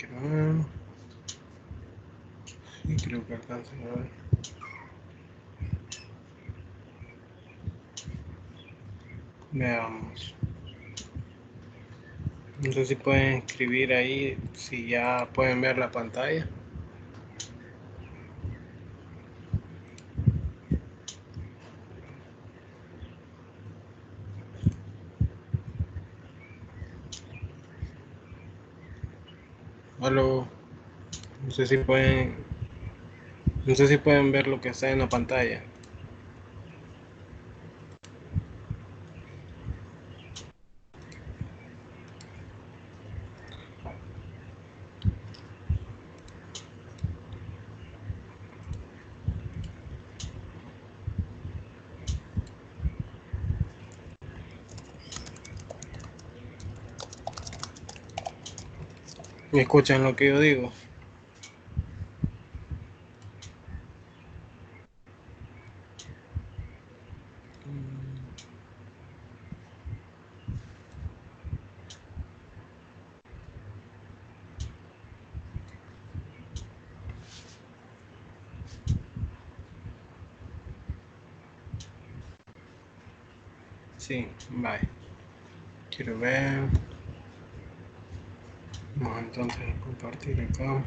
quiero ver. Sí, creo que alcancen a ver. Veamos. No sé si pueden escribir ahí, si ya pueden ver la pantalla. Aló. No sé si pueden, no sé si pueden ver lo que está en la pantalla. ¿Me escuchan lo que yo digo? Sí, bye. Quiero ver. Vamos entonces a compartir acá.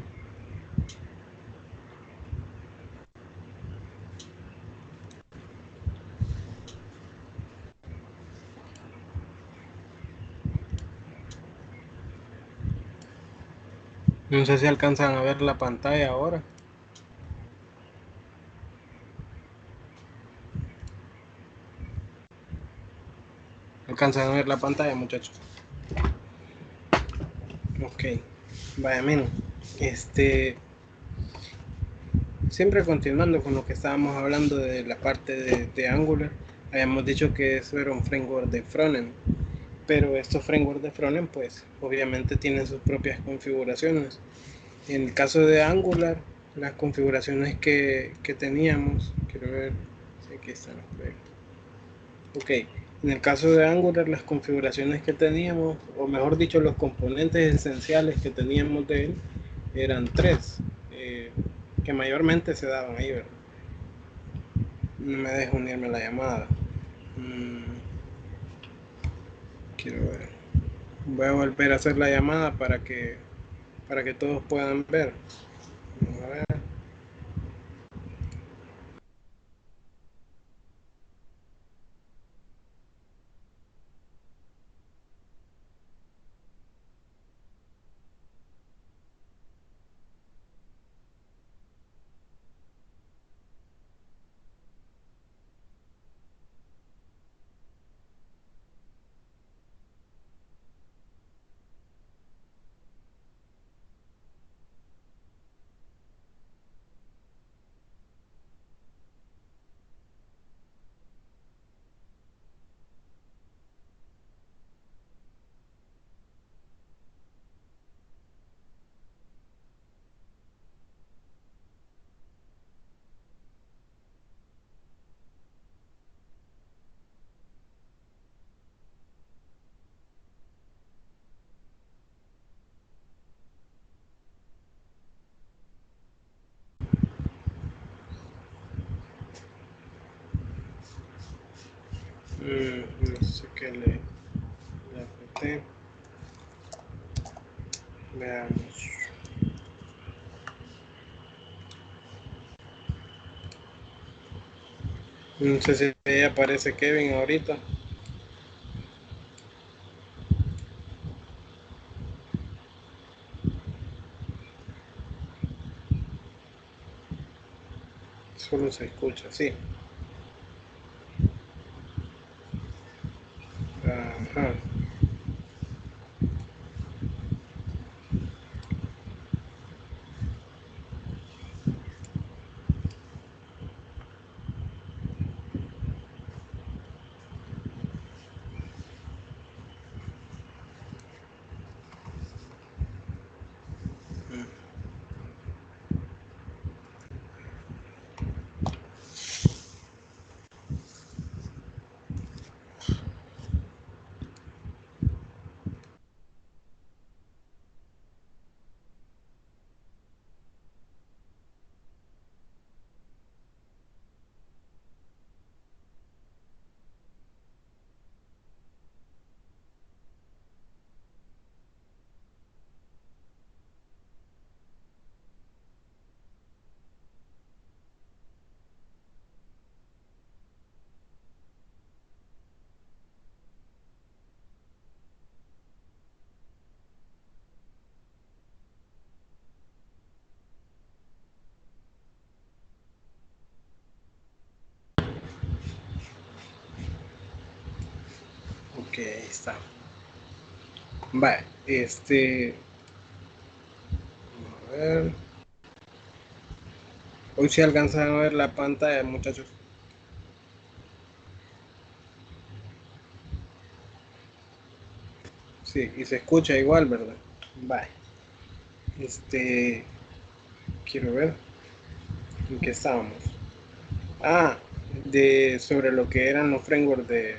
No sé si alcanzan a ver la pantalla ahora. Alcanzan a ver la pantalla, muchachos. Ok, vaya, miren. Siempre continuando con lo que estábamos hablando de la parte de Angular, habíamos dicho que eso era un framework de frontend, pero estos frameworks de frontend, pues, obviamente tienen sus propias configuraciones. En el caso de Angular, las configuraciones que teníamos, quiero ver si aquí están los proyectos. Ok, en el caso de Angular, las configuraciones que teníamos, o mejor dicho, los componentes esenciales que teníamos de él, eran tres, que mayormente se daban ahí, ¿verdad? No me deja unirme a la llamada. Quiero ver. Voy a volver a hacer la llamada para que todos puedan ver. Vamos a ver. No sé qué le apreté. Veamos. No sé si ahí aparece Kevin ahorita. Solo se escucha, sí. Ajá. ahí está. Vale, a ver. Hoy sí alcanzan a ver la pantalla, muchachos. Sí, y se escucha igual, ¿verdad? Vale. Quiero ver en qué estábamos. Ah, sobre lo que eran los frameworks de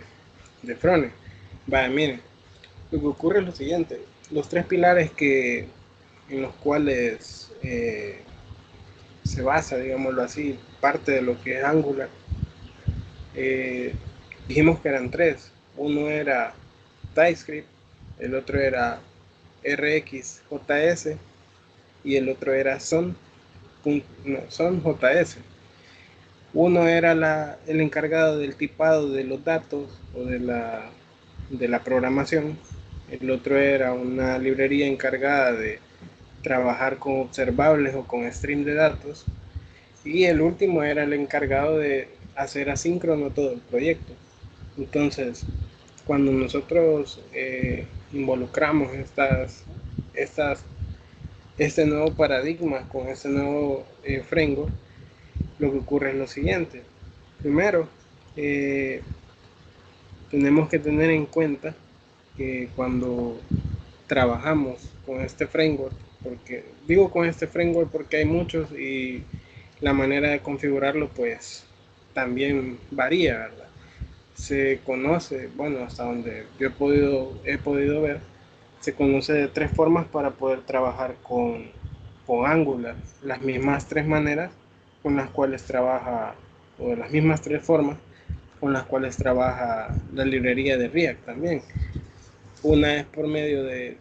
Frontend. Vale, miren, lo que ocurre es lo siguiente. Los tres pilares en los cuales se basa, digámoslo así, parte de lo que es Angular, eh, dijimos que eran tres. Uno era TypeScript, el otro era RxJS y el otro era Son.js. Uno era el encargado del tipado de los datos o de la programación. El otro era una librería encargada de trabajar con observables o con stream de datos. Y el último era el encargado de hacer asíncrono todo el proyecto. Entonces, cuando nosotros involucramos estas, este nuevo paradigma con este nuevo framework, lo que ocurre es lo siguiente. Primero, eh, tenemos que tener en cuenta que cuando trabajamos con este framework, porque digo con este framework porque hay muchos y la manera de configurarlo pues también varía, ¿verdad? Se conoce, bueno, hasta donde yo he podido ver, se conoce de tres formas para poder trabajar con Angular, las mismas tres maneras con las cuales trabaja, o las mismas tres formas con las cuales trabaja la librería de React también. Una es por medio de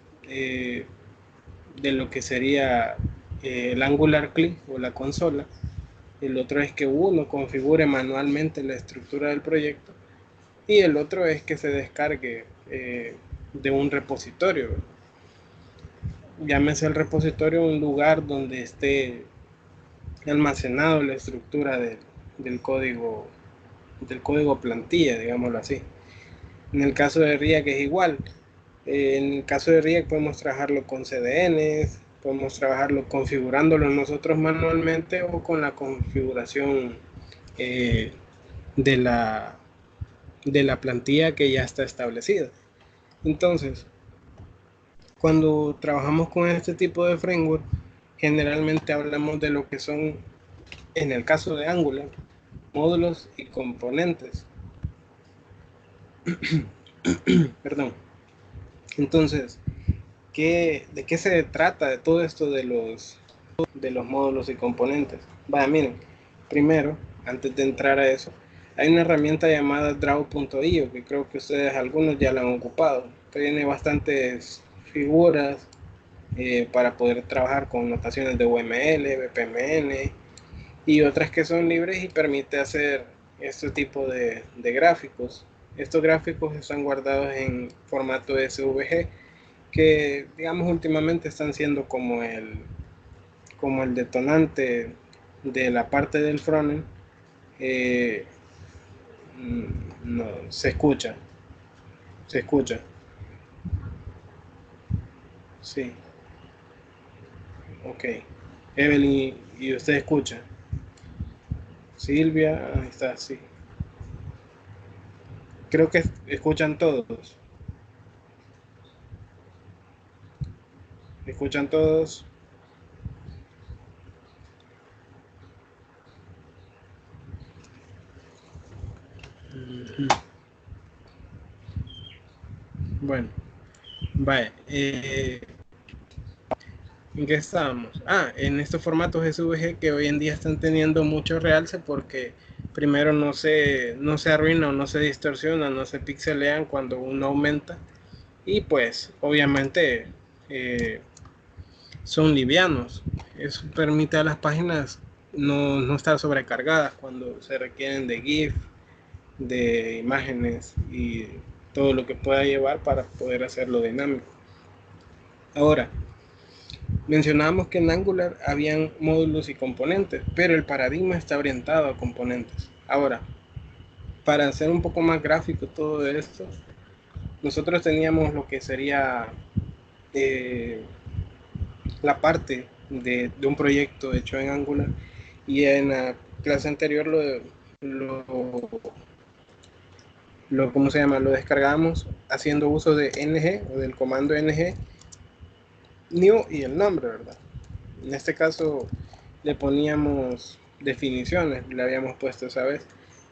lo que sería el Angular CLI o la consola. El otro es que uno configure manualmente la estructura del proyecto. Y el otro es que se descargue de un repositorio. Llámese el repositorio un lugar donde esté almacenado la estructura del código plantilla, digámoslo así. En el caso de React es igual. En el caso de React podemos trabajarlo con CDNs, podemos trabajarlo configurándolo nosotros manualmente o con la configuración eh, de, la, de la plantilla que ya está establecida. Entonces, cuando trabajamos con este tipo de framework, generalmente hablamos de lo que son, en el caso de Angular, módulos y componentes. Perdón. Entonces, ¿de qué se trata de todo esto de los módulos y componentes? Vaya, miren, primero, antes de entrar a eso, hay una herramienta llamada Draw.io que creo que ustedes algunos ya la han ocupado. Tiene bastantes figuras para poder trabajar con notaciones de UML, BPMN y otras que son libres y permite hacer este tipo de gráficos. Estos gráficos están guardados en formato SVG que digamos últimamente están siendo como el detonante de la parte del frontend. eh, no, se escucha, sí, ok. Evelyn, ¿y usted escucha? Silvia, ahí está, sí. Creo que escuchan todos. Escuchan todos. Bueno, vaya. ¿En qué estábamos? Ah, en estos formatos SVG que hoy en día están teniendo mucho realce porque primero no se arruina o no se distorsiona, no se pixelean cuando uno aumenta y pues obviamente eh, son livianos. Eso permite a las páginas no estar sobrecargadas cuando se requieren de GIF, de imágenes y todo lo que pueda llevar para poder hacerlo dinámico. Ahora, mencionábamos que en Angular habían módulos y componentes, pero el paradigma está orientado a componentes. Ahora, para hacer un poco más gráfico todo esto, nosotros teníamos lo que sería eh, la parte de un proyecto hecho en Angular, y en la clase anterior lo, ¿cómo se llama? Lo descargamos haciendo uso de ng o del comando ng new y el nombre, ¿verdad? En este caso le poníamos definiciones, le habíamos puesto esa vez.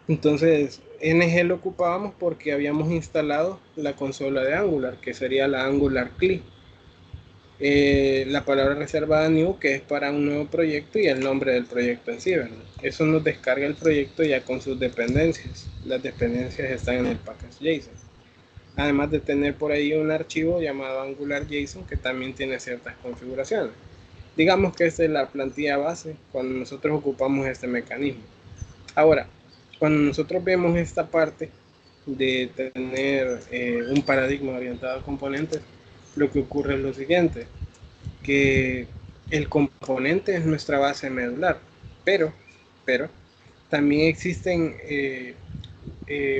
Entonces ng lo ocupábamos porque habíamos instalado la consola de Angular, que sería la Angular CLI. La palabra reservada new, que es para un nuevo proyecto, y el nombre del proyecto en sí, ¿verdad? Eso nos descarga el proyecto ya con sus dependencias. Las dependencias están en el package JSON. Además de tener por ahí un archivo llamado AngularJSON que también tiene ciertas configuraciones. Digamos que esta es la plantilla base cuando nosotros ocupamos este mecanismo. Ahora, cuando nosotros vemos esta parte de tener un paradigma orientado a componentes, lo que ocurre es lo siguiente, que el componente es nuestra base medular, pero, pero también existen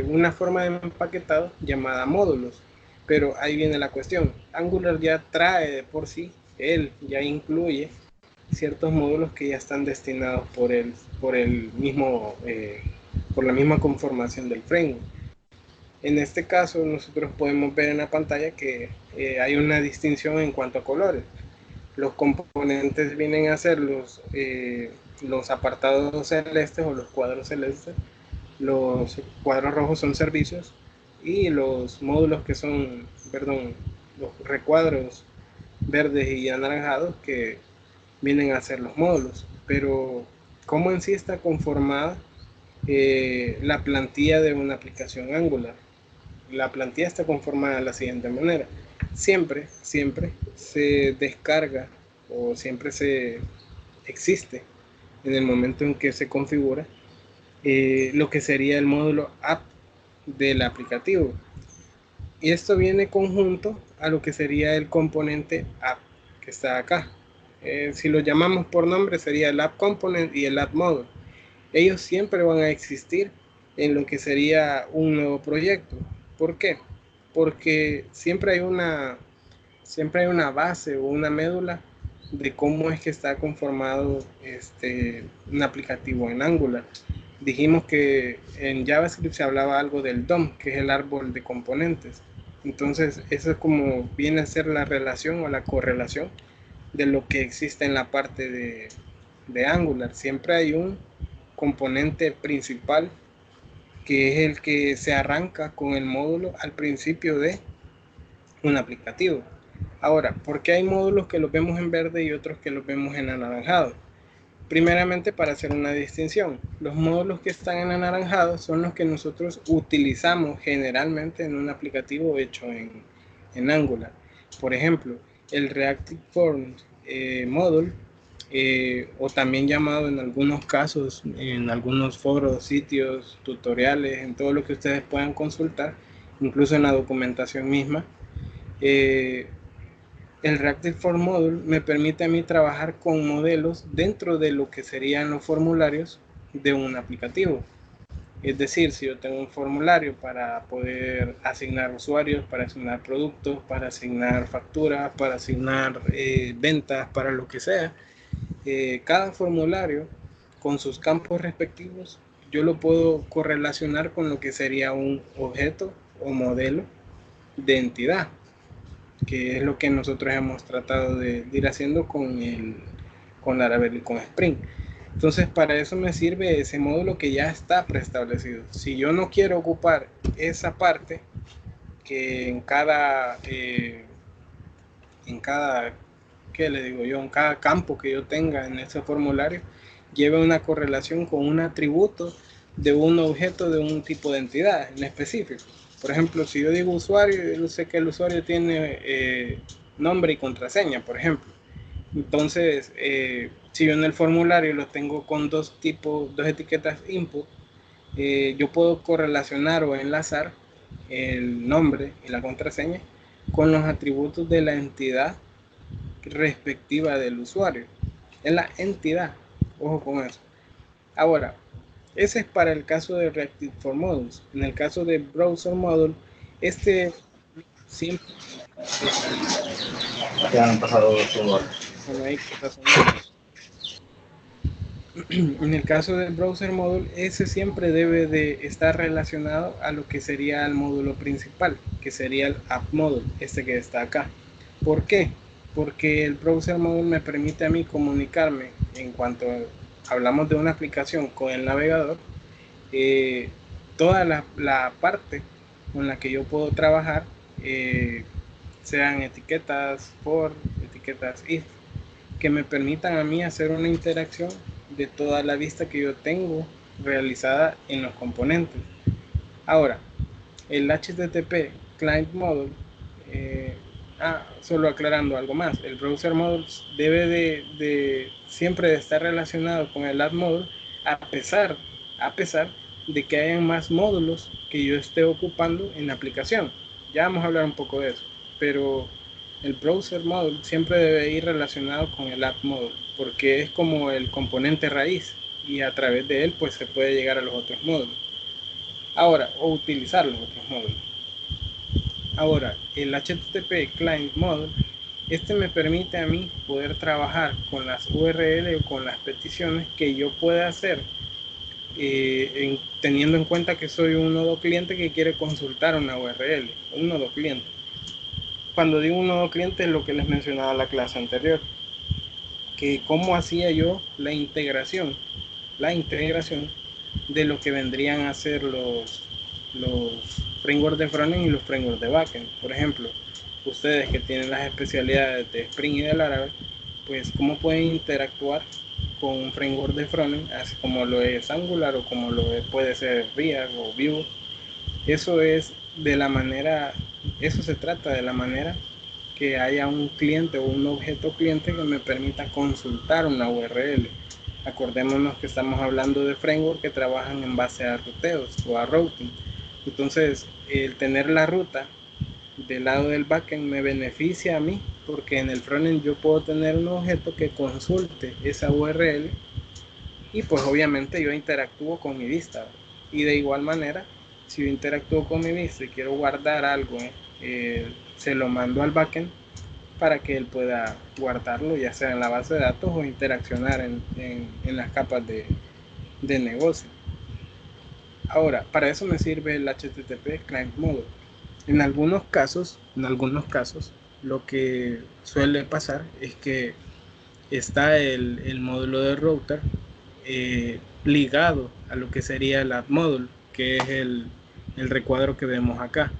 una forma de empaquetado llamada módulos. Pero ahí viene la cuestión. Angular ya trae de por sí, él ya incluye ciertos módulos que ya están destinados por el mismo, por la misma conformación del framework. En este caso, nosotros podemos ver en la pantalla que hay una distinción en cuanto a colores. Los componentes vienen a ser los apartados celestes o los cuadros celestes. Los cuadros rojos son servicios y los módulos que son, perdón, los recuadros verdes y anaranjados que vienen a ser los módulos. Pero cómo en sí está conformada la plantilla de una aplicación Angular. La plantilla está conformada de la siguiente manera. Siempre se descarga o siempre se existe en el momento en que se configura lo que sería el módulo app del aplicativo. Y esto viene conjunto a lo que sería el componente app que está acá. Si lo llamamos por nombre sería el app component y el app module. Ellos siempre van a existir en lo que sería un nuevo proyecto. ¿Por qué? Porque siempre hay una base o una médula de cómo es que está conformado un aplicativo en Angular. Dijimos que en JavaScript se hablaba algo del DOM, que es el árbol de componentes. Entonces, eso es como viene a ser la relación o la correlación de lo que existe en la parte de Angular. Siempre hay un componente principal que es el que se arranca con el módulo al principio de un aplicativo. Ahora, ¿por qué hay módulos que los vemos en verde y otros que los vemos en anaranjado? Primeramente, para hacer una distinción, los módulos que están en anaranjado son los que nosotros utilizamos generalmente en un aplicativo hecho en Angular. Por ejemplo, el Reactive Forms Module, o también llamado en algunos casos, en algunos foros, sitios, tutoriales, en todo lo que ustedes puedan consultar, incluso en la documentación misma, el Reactive Form Module me permite a mí trabajar con modelos dentro de lo que serían los formularios de un aplicativo. Es decir, si yo tengo un formulario para poder asignar usuarios, para asignar productos, para asignar facturas, para asignar ventas, para lo que sea, cada formulario con sus campos respectivos, yo lo puedo correlacionar con lo que sería un objeto o modelo de entidad, que es lo que nosotros hemos tratado de ir haciendo con Laravel y con Spring. Entonces, para eso me sirve ese módulo que ya está preestablecido. Si yo no quiero ocupar esa parte, que en cada, ¿qué le digo yo? En cada campo que yo tenga en ese formulario, lleve una correlación con un atributo de un objeto de un tipo de entidad en específico. Por ejemplo, si yo digo usuario, yo sé que el usuario tiene nombre y contraseña, por ejemplo. Entonces, si yo en el formulario lo tengo con dos etiquetas input, yo puedo correlacionar o enlazar el nombre y la contraseña con los atributos de la entidad respectiva del usuario. Es la entidad, ojo con eso. Ahora, ese es para el caso de Reactive for Modules. En el caso de Browser Module, este siempre. Ya han pasado 2 horas. Bueno, ahí que está sonando. En el caso del browser module, ese siempre debe de estar relacionado a lo que sería el módulo principal, que sería el app module, este que está acá. ¿Por qué? Porque el browser module me permite a mí comunicarme en cuanto hablamos de una aplicación con el navegador, toda la parte con la que yo puedo trabajar, eh, sean etiquetas for, etiquetas if, que me permitan a mí hacer una interacción de toda la vista que yo tengo realizada en los componentes. Ahora, el HTTP Client Module, solo aclarando algo más, el Browser Module debe de siempre de estar relacionado con el App Module, a pesar de que hayan más módulos que yo esté ocupando en la aplicación. Ya vamos a hablar un poco de eso, pero el Browser Module siempre debe ir relacionado con el App Module, porque es como el componente raíz y a través de él pues se puede llegar a los otros módulos. Ahora, o utilizar los otros módulos. Ahora, el HTTP Client Module, este me permite a mí poder trabajar con las URL o con las peticiones que yo pueda hacer, teniendo en cuenta que soy un nodo cliente que quiere consultar una URL, un nodo cliente. Cuando digo un nodo cliente es lo que les mencionaba en la clase anterior, que cómo hacía yo la integración de lo que vendrían a ser los frameworks de frontend y los frameworks de backend. Por ejemplo, ustedes que tienen las especialidades de Spring y del Laravel, pues cómo pueden interactuar con un framework de frontend, así como lo es Angular o como puede ser React o Vue. Eso es de la manera, eso se trata de la manera que haya un cliente o un objeto cliente que me permita consultar una URL. Acordémonos que estamos hablando de framework que trabajan en base a ruteos o a routing. Entonces, el tener la ruta del lado del backend me beneficia a mí, porque en el frontend yo puedo tener un objeto que consulte esa URL y pues obviamente yo interactúo con mi vista. Y de igual manera, si yo interactúo con mi vista y quiero guardar algo, se lo mando al backend para que él pueda guardarlo, ya sea en la base de datos o interaccionar en las capas de negocio. Ahora, para eso me sirve el HTTP Client Module. En algunos casos, lo que suele pasar es que está el módulo de router, ligado a lo que sería el app module, que es el recuadro que vemos acá.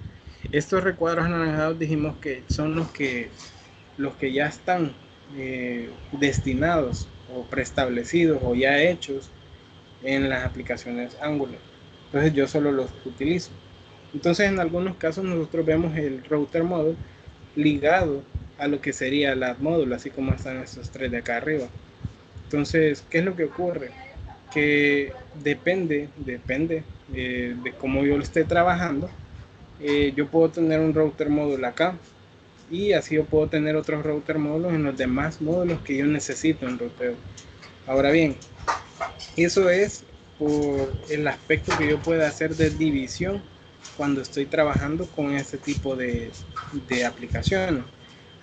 Estos recuadros anaranjados dijimos que son los que ya están, destinados o preestablecidos o ya hechos en las aplicaciones Angular. Entonces yo solo los utilizo. Entonces en algunos casos nosotros vemos el router module ligado a lo que sería el app module, así como están estos tres de acá arriba. Entonces, ¿qué es lo que ocurre? Que depende de cómo yo lo esté trabajando. Yo puedo tener un router módulo acá y así yo puedo tener otros router módulos en los demás módulos que yo necesito en routeo. Ahora bien, eso es por el aspecto que yo pueda hacer de división cuando estoy trabajando con este tipo de aplicaciones.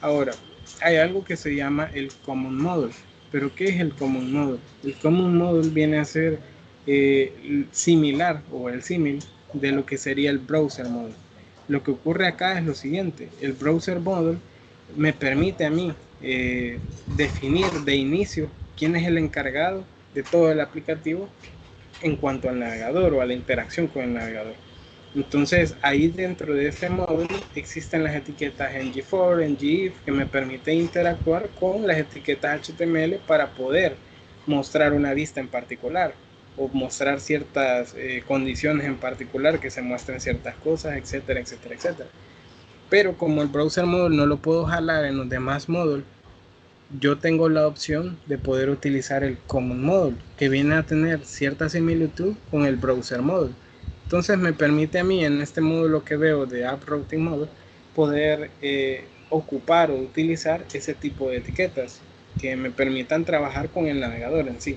Ahora, hay algo que se llama el Common Module. ¿Pero qué es el Common Module? El Common Module viene a ser, similar o el símil de lo que sería el Browser Module. Lo que ocurre acá es lo siguiente: el Browser Module me permite a mí, definir de inicio quién es el encargado de todo el aplicativo en cuanto al navegador o a la interacción con el navegador. Entonces, ahí dentro de este módulo existen las etiquetas ng-for, ng-if, que me permiten interactuar con las etiquetas HTML para poder mostrar una vista en particular o mostrar ciertas, condiciones en particular, que se muestren ciertas cosas, etcétera, etcétera, etcétera. Pero como el browser module no lo puedo jalar en los demás módulos, yo tengo la opción de poder utilizar el Common Module, que viene a tener cierta similitud con el Browser Module. Entonces me permite a mí, en este módulo que veo de App Routing Module, poder, ocupar o utilizar ese tipo de etiquetas que me permitan trabajar con el navegador en sí.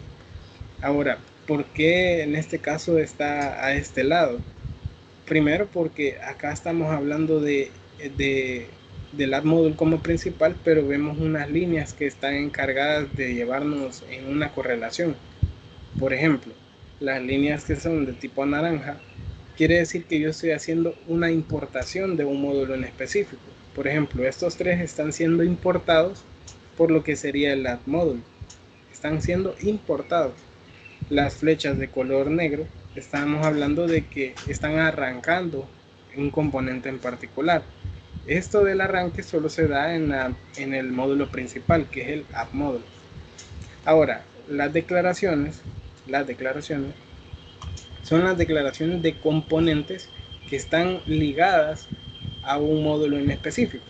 Ahora, ¿por qué en este caso está a este lado? Primero porque acá estamos hablando de del app module como principal, pero vemos unas líneas que están encargadas de llevarnos en una correlación. Por ejemplo, las líneas que son de tipo naranja, quiere decir que yo estoy haciendo una importación de un módulo en específico. Por ejemplo, estos tres están siendo importados por lo que sería el app module. Están siendo importados. Las flechas de color negro, estamos hablando de que están arrancando un componente en particular. Esto del arranque solo se da en el módulo principal, que es el app module. Ahora, las declaraciones son las declaraciones de componentes que están ligadas a un módulo en específico.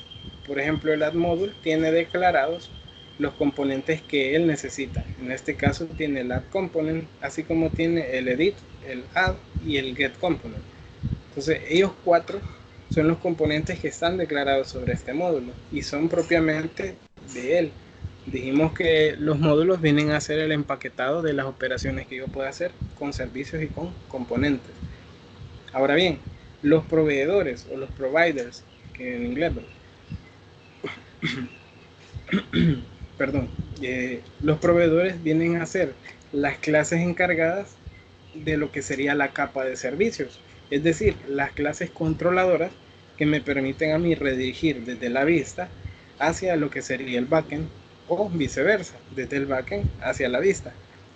Por ejemplo, el add module tiene declarados los componentes que él necesita. En este caso tiene el add component, así como tiene el edit, el add y el get component. Entonces ellos cuatro son los componentes que están declarados sobre este módulo y son propiamente de él. Dijimos que los módulos vienen a ser el empaquetado de las operaciones que yo pueda hacer con servicios y con componentes. Ahora bien, los proveedores o los providers, que en inglés, perdón, los proveedores vienen a ser las clases encargadas de lo que sería la capa de servicios, es decir, las clases controladoras que me permiten a mí redirigir desde la vista hacia lo que sería el backend o viceversa, desde el backend hacia la vista.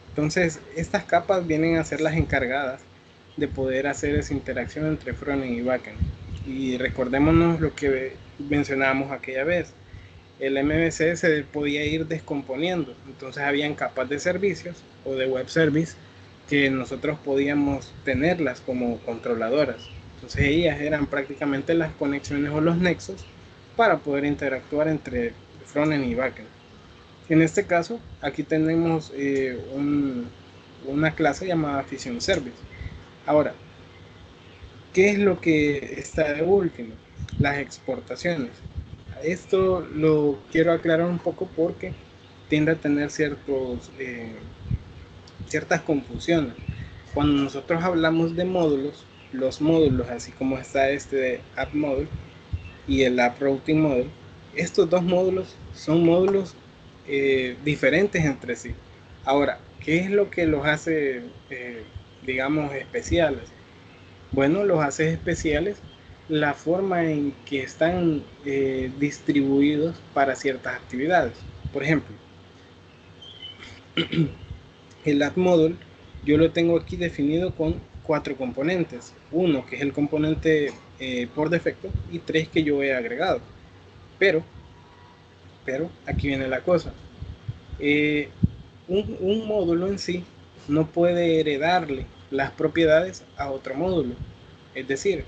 Entonces, estas capas vienen a ser las encargadas de poder hacer esa interacción entre frontend y backend. Y recordémonos lo que mencionábamos aquella vez. El MVC se podía ir descomponiendo, entonces habían capas de servicios o de web service que nosotros podíamos tenerlas como controladoras. Entonces ellas eran prácticamente las conexiones o los nexos para poder interactuar entre frontend y backend. En este caso, aquí tenemos una clase llamada Fission Service. Ahora, ¿qué es lo que está de último? Las exportaciones. Esto lo quiero aclarar un poco porque tiende a tener ciertas confusiones. Cuando nosotros hablamos de módulos, los módulos, así como está este de App Module y el App Routing Module, estos dos módulos son módulos diferentes entre sí. Ahora, ¿qué es lo que los hace, digamos, especiales? Bueno, los hace especiales la forma en que están distribuidos para ciertas actividades. Por ejemplo, el App Module yo lo tengo aquí definido con 4 componentes. Uno que es el componente por defecto y 3 que yo he agregado. Pero aquí viene la cosa. Un módulo en sí no puede heredarle las propiedades a otro módulo. Es decir,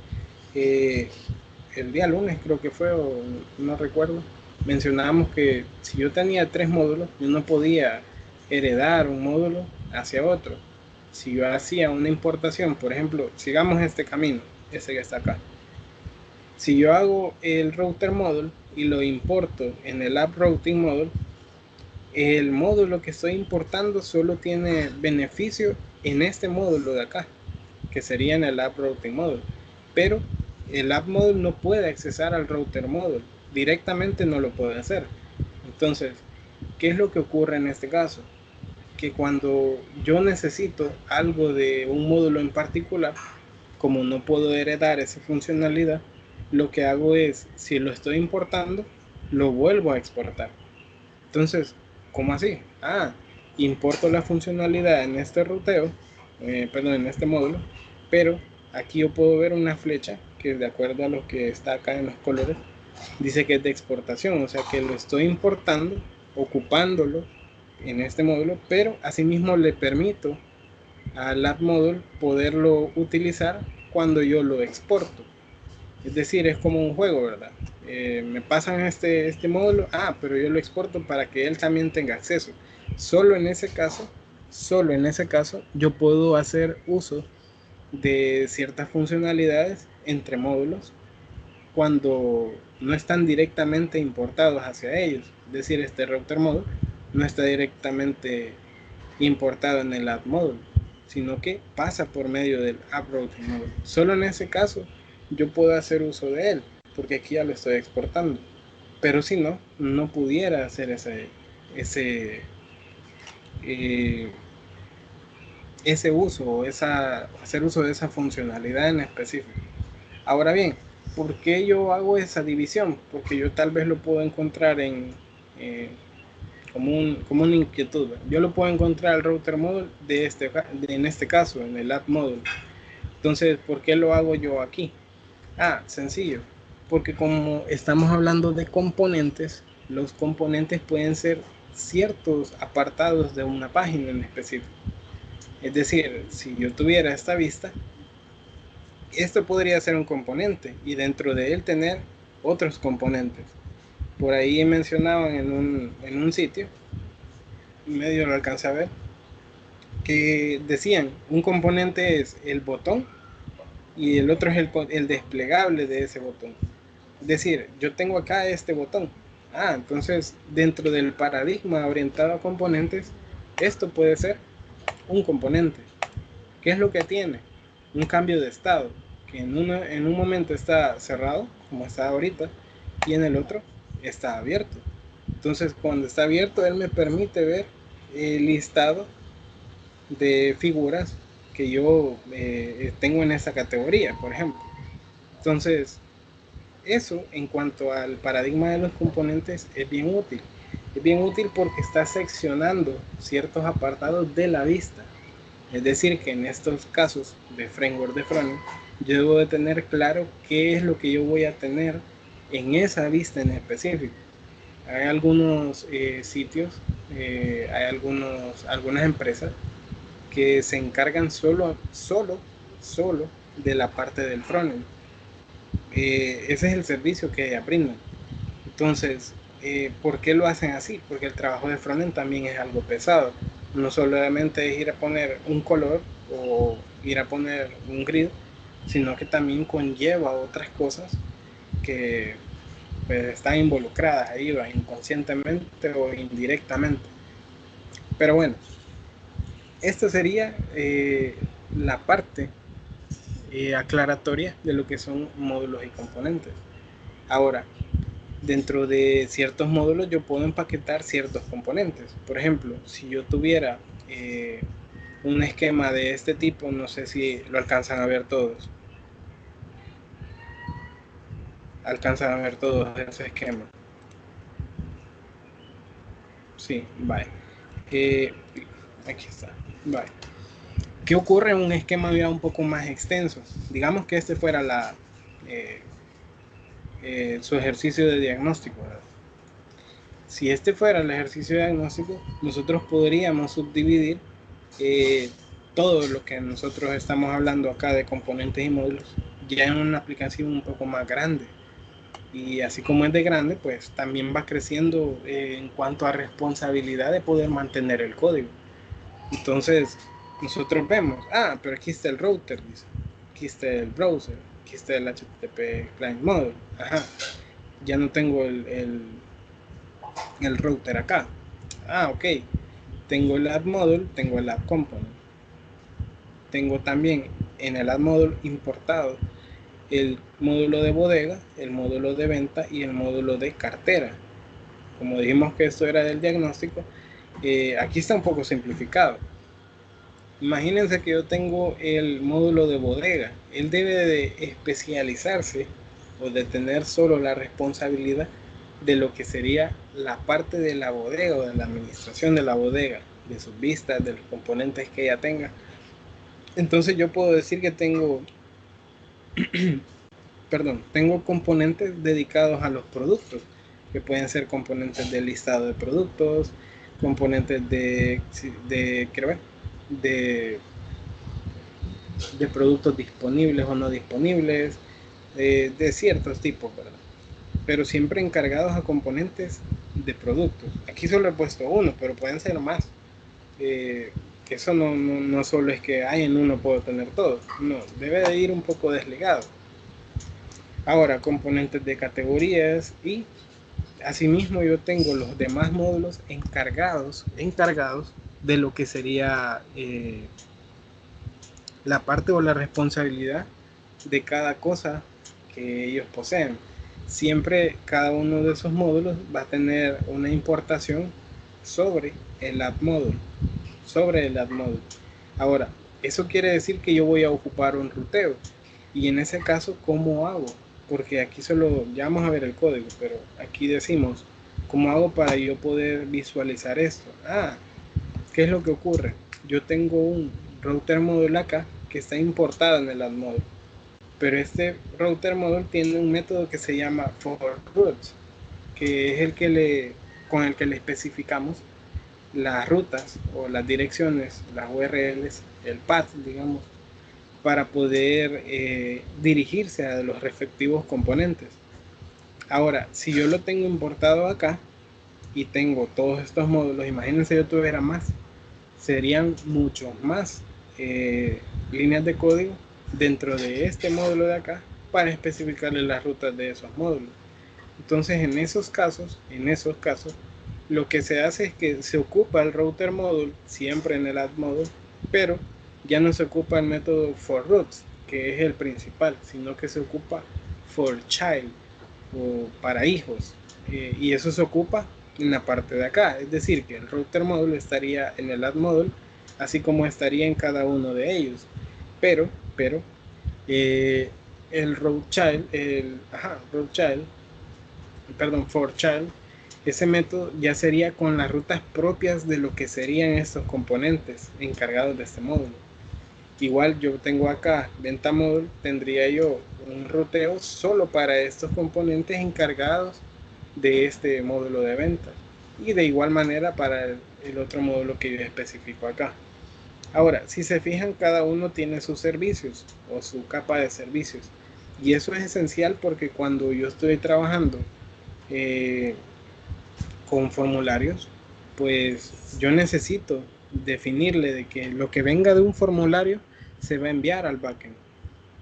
el día lunes creo que fue, o no recuerdo, mencionábamos que si yo tenía 3 módulos, yo no podía heredar un módulo hacia otro. Si yo hacía una importación, por ejemplo, sigamos este camino, ese que está acá. Si yo hago el router module y lo importo en el app routing module, el módulo que estoy importando solo tiene beneficio en este módulo de acá, que sería en el app routing module, pero el app module no puede accesar al router module, directamente no lo puede hacer. Entonces, ¿qué es lo que ocurre en este caso? Que cuando yo necesito algo de un módulo en particular, como no puedo heredar esa funcionalidad, lo que hago es, si lo estoy importando, lo vuelvo a exportar. Entonces, ¿cómo así? Importo la funcionalidad en este ruteo, en este módulo, pero aquí yo puedo ver una flecha que de acuerdo a lo que está acá en los colores, dice que es de exportación, o sea que lo estoy importando, ocupándolo en este módulo, pero asimismo le permito al app module poderlo utilizar cuando yo lo exporto. Es decir, es como un juego, ¿verdad? Me pasan este módulo, pero yo lo exporto para que él también tenga acceso. Solo en ese caso, yo puedo hacer uso de ciertas funcionalidades entre módulos cuando no están directamente importados hacia ellos. Es decir, este router module no está directamente importado en el app module, sino que pasa por medio del app routing module. Solo en ese caso yo puedo hacer uso de él. porque aquí ya lo estoy exportando. Pero si no, no pudiera hacer ese, eh, ese uso, o hacer uso de esa funcionalidad en específico. Ahora bien, ¿por qué yo hago esa división? Porque yo tal vez lo puedo encontrar eh, como una inquietud. Yo lo puedo encontrar el router module en este caso, en el add module. Entonces, ¿por qué lo hago yo aquí? Sencillo. Porque como estamos hablando de componentes, los componentes pueden ser ciertos apartados de una página en específico. Es decir, si yo tuviera esta vista, esto podría ser un componente y dentro de él tener otros componentes. Por ahí mencionaban en un sitio, medio lo alcancé a ver, que decían un componente es el botón y el otro es el desplegable de ese botón. Es decir, yo tengo acá este botón. Entonces dentro del paradigma orientado a componentes, esto puede ser un componente. ¿Qué es lo que tiene? Un cambio de estado, que en un momento está cerrado, como está ahorita, y en el otro está abierto. Entonces cuando está abierto, él me permite ver el listado de figuras que yo tengo en esa categoría, por ejemplo. Entonces, eso en cuanto al paradigma de los componentes es bien útil. Es bien útil porque está seccionando ciertos apartados de la vista. Es decir, que en estos casos de framework de frontend, yo debo de tener claro qué es lo que yo voy a tener en esa vista en específico. Hay algunos sitios, hay algunas empresas que se encargan solo de la parte del frontend. Ese es el servicio que ellas brindan. Entonces, ¿por qué lo hacen así? Porque el trabajo de frontend también es algo pesado. No solamente es ir a poner un color o ir a poner un grid, sino que también conlleva otras cosas que pues, están involucradas ahí, inconscientemente o indirectamente. Pero bueno, esta sería la parte aclaratoria de lo que son módulos y componentes. Ahora, dentro de ciertos módulos yo puedo empaquetar ciertos componentes. Por ejemplo, si yo tuviera un esquema de este tipo, no sé si lo alcanzan a ver todos. Alcanzan a ver todos ese esquema. Sí, vale. Aquí está. Vale. ¿Qué ocurre en un esquema ya un poco más extenso? Digamos que este fuera eh, su ejercicio de diagnóstico, ¿verdad? Si este fuera el ejercicio de diagnóstico, nosotros podríamos subdividir eh, todo lo que nosotros estamos hablando acá de componentes y módulos ya en una aplicación un poco más grande. Y así como es de grande, pues también va creciendo en cuanto a responsabilidad de poder mantener el código. Entonces, nosotros vemos, pero aquí está el router, dice. Aquí está el browser, aquí está el HTTP Client Module. Ya no tengo el router acá. Ok. Tengo el add module, tengo el add component. Tengo también en el add module importado el módulo de bodega, el módulo de venta y el módulo de cartera. Como dijimos que esto era del diagnóstico, aquí está un poco simplificado. Imagínense que yo tengo el módulo de bodega. Él debe de especializarse o de tener solo la responsabilidad de lo que sería la parte de la bodega o de la administración de la bodega, de sus vistas, de los componentes que ella tenga. Entonces yo puedo decir que tengo componentes dedicados a los productos, que pueden ser componentes del listado de productos, componentes quiero ver, de productos disponibles o no disponibles, de ciertos tipos, ¿verdad? Pero siempre encargados a componentes de productos. Aquí solo he puesto uno, pero pueden ser más. Que eso no solo es que en uno puedo tener todo, no, debe de ir un poco desligado. Ahora, componentes de categorías y asimismo yo tengo los demás módulos encargados de lo que sería la parte o la responsabilidad de cada cosa que ellos poseen. siempre cada uno de esos módulos va a tener una importación sobre el add module, Ahora, eso quiere decir que yo voy a ocupar un ruteo, y en ese caso, ¿cómo hago? Porque aquí solo, ya vamos a ver el código, pero aquí decimos, ¿cómo hago para yo poder visualizar esto? ¿Qué es lo que ocurre? Yo tengo un router module acá que está importado en el add module, pero este router module tiene un método que se llama forRoutes, que es con el que le especificamos las rutas o las direcciones, las URLs, el path, digamos, para poder dirigirse a los respectivos componentes. Ahora, si yo lo tengo importado acá y tengo todos estos módulos, imagínense yo tuviera más, serían mucho más líneas de código dentro de este módulo de acá para especificarle las rutas de esos módulos. Entonces, en esos casos, lo que se hace es que se ocupa el router module siempre en el add module, pero ya no se ocupa el método forRoutes, que es el principal, sino que se ocupa forChild o para hijos, y eso se ocupa en la parte de acá, es decir, que el router module estaría en el add module, así como estaría en cada uno de ellos, pero el forChild, ese método ya sería con las rutas propias de lo que serían estos componentes encargados de este módulo. Igual yo tengo acá venta módulo, tendría yo un ruteo solo para estos componentes encargados de este módulo de venta, y de igual manera para el otro módulo que yo especifico acá. Ahora, si se fijan, cada uno tiene sus servicios o su capa de servicios, y eso es esencial porque cuando yo estoy trabajando con formularios, pues yo necesito definirle de que lo que venga de un formulario se va a enviar al backend.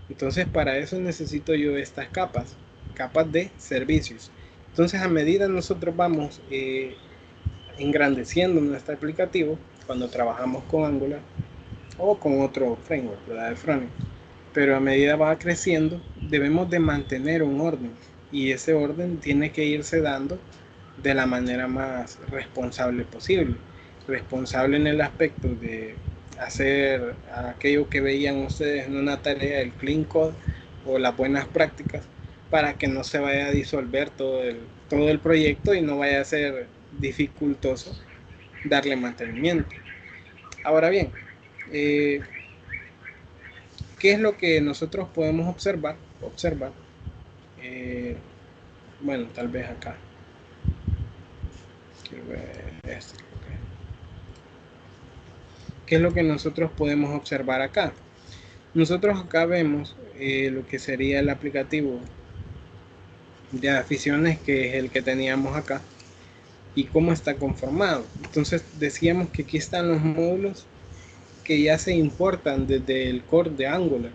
Entonces, para eso necesito yo estas capas de servicios. Entonces, a medida nosotros vamos engrandeciendo nuestro aplicativo cuando trabajamos con Angular o con otro framework, ¿verdad? De frontend, pero a medida va creciendo, debemos de mantener un orden, y ese orden tiene que irse dando de la manera más responsable posible. Responsable en el aspecto de hacer aquello que veían ustedes en una tarea, el clean code o las buenas prácticas, para que no se vaya a disolver todo el proyecto y no vaya a ser dificultoso darle mantenimiento. Ahora bien, ¿qué es lo que nosotros podemos observar? Eh, bueno, tal vez acá. Quiero ver esto. ¿Qué es lo que nosotros podemos observar acá? Nosotros acá vemos lo que sería el aplicativo de aficiones, que es el que teníamos acá, y cómo está conformado. Entonces decíamos que aquí están los módulos que ya se importan desde el core de Angular.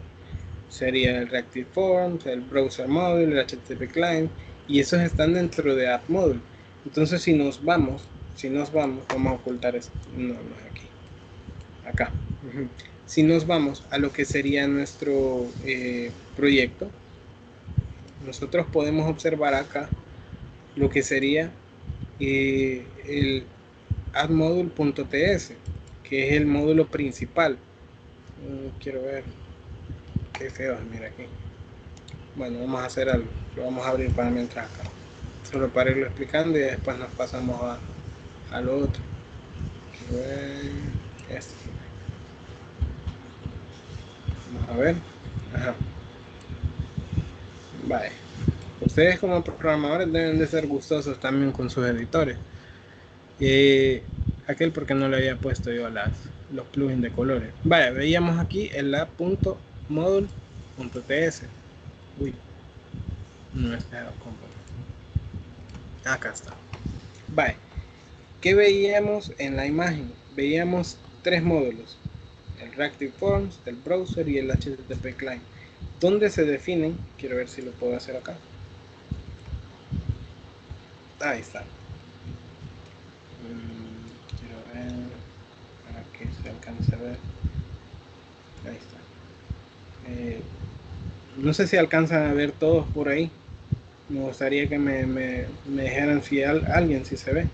Sería el Reactive Forms, el Browser Module, el HTTP Client, y esos están dentro de App Module. Entonces si nos vamos, vamos a ocultar esto, no es aquí, acá. Si nos vamos a lo que sería nuestro proyecto, nosotros podemos observar acá lo que sería el addmodule.ts, que es el módulo principal. Quiero ver, qué feo, mira aquí. Bueno, vamos a hacer algo, lo vamos a abrir para mientras acá, solo para irlo explicando, y después nos pasamos a lo otro. Quiero ver esto. Vamos a ver. Ajá. Vale. Ustedes como programadores deben de ser gustosos también con sus editores. Aquel porque no le había puesto yo los plugins de colores. Vale, veíamos aquí el app.module.ts. Uy, no es que acá está. Vale, ¿qué veíamos en la imagen? Veíamos tres módulos: el Reactive Forms, el browser y el HTTP Client. ¿Dónde se definen? Quiero ver si lo puedo hacer acá. Ahí está. Quiero ver para que se alcance a ver. Ahí está. No sé si alcanzan a ver todos por ahí. Me gustaría que me dijeran si alguien si se ve.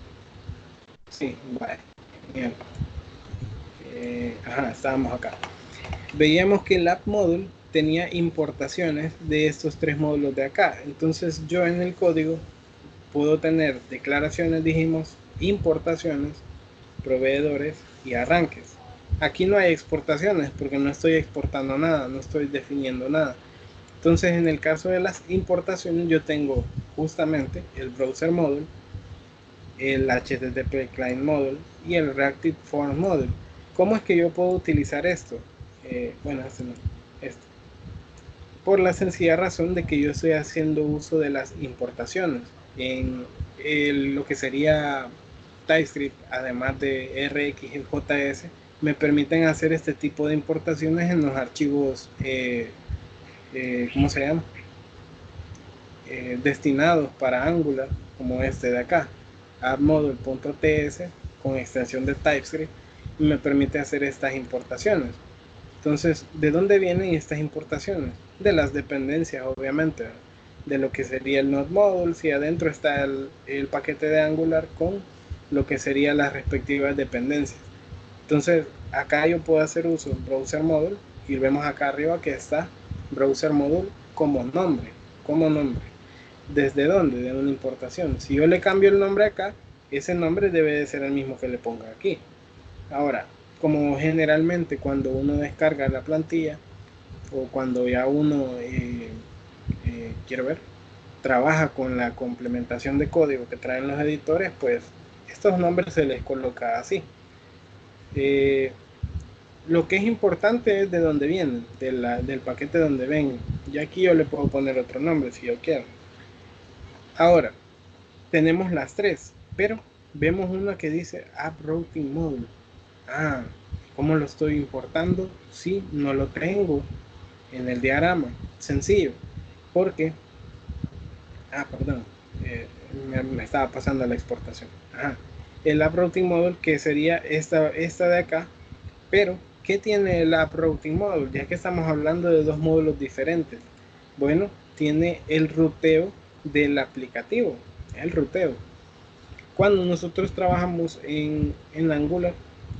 Sí, vale. Genial. Estábamos acá. Veíamos que el app module tenía importaciones de estos tres módulos de acá. Entonces yo en el código puedo tener declaraciones, dijimos, importaciones, proveedores y arranques. Aquí no hay exportaciones porque no estoy exportando nada, no estoy definiendo nada. Entonces en el caso de las importaciones yo tengo justamente el browser module, el HTTP client module y el reactive form module. ¿Cómo es que yo puedo utilizar esto? Bueno, este no, este. Por la sencilla razón de que yo estoy haciendo uso de las importaciones en lo que sería TypeScript, además de RxJS, me permiten hacer este tipo de importaciones en los archivos, ¿cómo se llama? Destinados para Angular, como este de acá, appmodule.ts con extensión de TypeScript, y me permite hacer estas importaciones. Entonces, ¿de dónde vienen estas importaciones? De las dependencias, obviamente, de lo que sería el node module, si adentro está el paquete de Angular con lo que serían las respectivas dependencias. Entonces, acá yo puedo hacer uso de browser module y vemos acá arriba que está browser module como nombre, ¿Desde dónde? De una importación. Si yo le cambio el nombre acá, ese nombre debe de ser el mismo que le ponga aquí. Ahora, como generalmente cuando uno descarga la plantilla o cuando ya uno, quiero ver, trabaja con la complementación de código que traen los editores, pues estos nombres se les coloca así. Lo que es importante es de dónde vienen, del paquete donde ven. Y aquí yo le puedo poner otro nombre si yo quiero. Ahora, tenemos las tres, pero vemos una que dice App Routing Module. ¿Cómo lo estoy importando? Sí, no lo tengo en el diagrama. Sencillo, porque, perdón, me estaba pasando la exportación. El App Routing Module, que sería esta de acá, pero ¿qué tiene el App Routing Module? Ya que estamos hablando de dos módulos diferentes. Bueno, tiene el ruteo del aplicativo, el ruteo. Cuando nosotros trabajamos en Angular,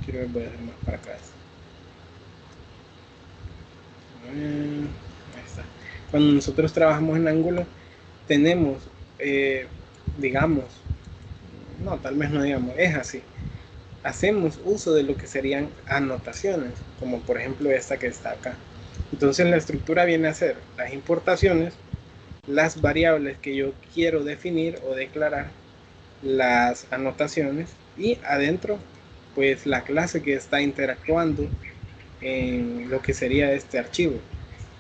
quiero ver, voy a hacer más para acá. Ahí está. Cuando nosotros trabajamos en Angular, tenemos, digamos, no, tal vez no digamos, es así. Hacemos uso de lo que serían anotaciones, como por ejemplo esta que está acá. Entonces la estructura viene a ser las importaciones, las variables que yo quiero definir o declarar, las anotaciones y adentro pues la clase que está interactuando en lo que sería este archivo.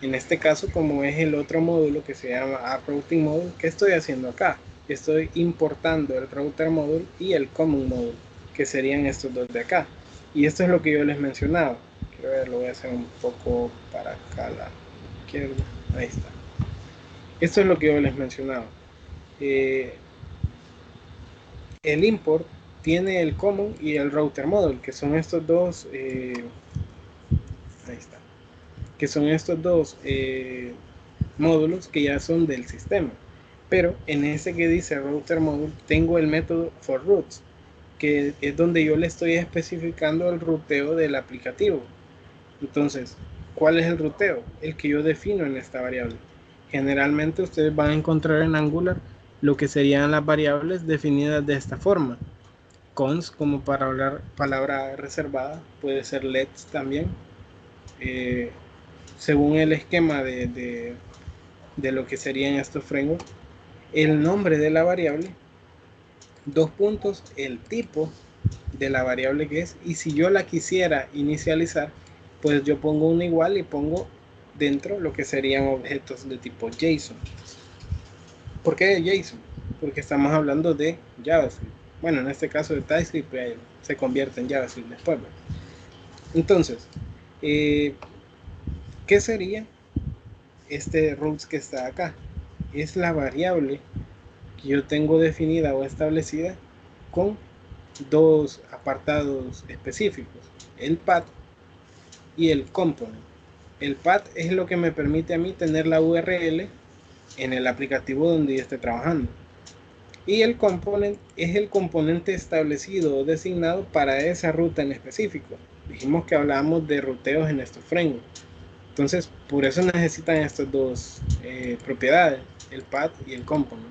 En este caso, como es el otro módulo que se llama App Routing Module, ¿qué estoy haciendo acá? Estoy importando el Router Module y el Common Module, que serían estos dos de acá. Y esto es lo que yo les mencionaba. Quiero ver, lo voy a hacer un poco para acá a la izquierda. Ahí está. Esto es lo que yo les mencionaba. El import tiene el Common y el Router Module, que son estos dos. Ahí está. Que son estos dos módulos que ya son del sistema. Pero en ese que dice Router Module tengo el método forRoutes, que es donde yo le estoy especificando el ruteo del aplicativo. Entonces, ¿cuál es el ruteo? El que yo defino en esta variable. Generalmente ustedes van a encontrar en Angular lo que serían las variables definidas de esta forma. Const como para hablar palabra reservada, puede ser lets también. Según el esquema de lo que serían estos frameworks, el nombre de la variable, dos puntos, el tipo de la variable que es, y si yo la quisiera inicializar, pues yo pongo un igual y pongo dentro lo que serían objetos de tipo JSON. ¿Por qué JSON? Porque estamos hablando de JavaScript. Bueno, en este caso de TypeScript se convierte en JavaScript después. Entonces, ¿qué sería este routes que está acá? Es la variable que yo tengo definida o establecida con dos apartados específicos, el path y el component. El path es lo que me permite a mí tener la URL en el aplicativo donde yo esté trabajando. Y el component es el componente establecido o designado para esa ruta en específico. Dijimos que hablábamos de ruteos en estos frameworks. Entonces, por eso necesitan estas dos propiedades, el path y el component.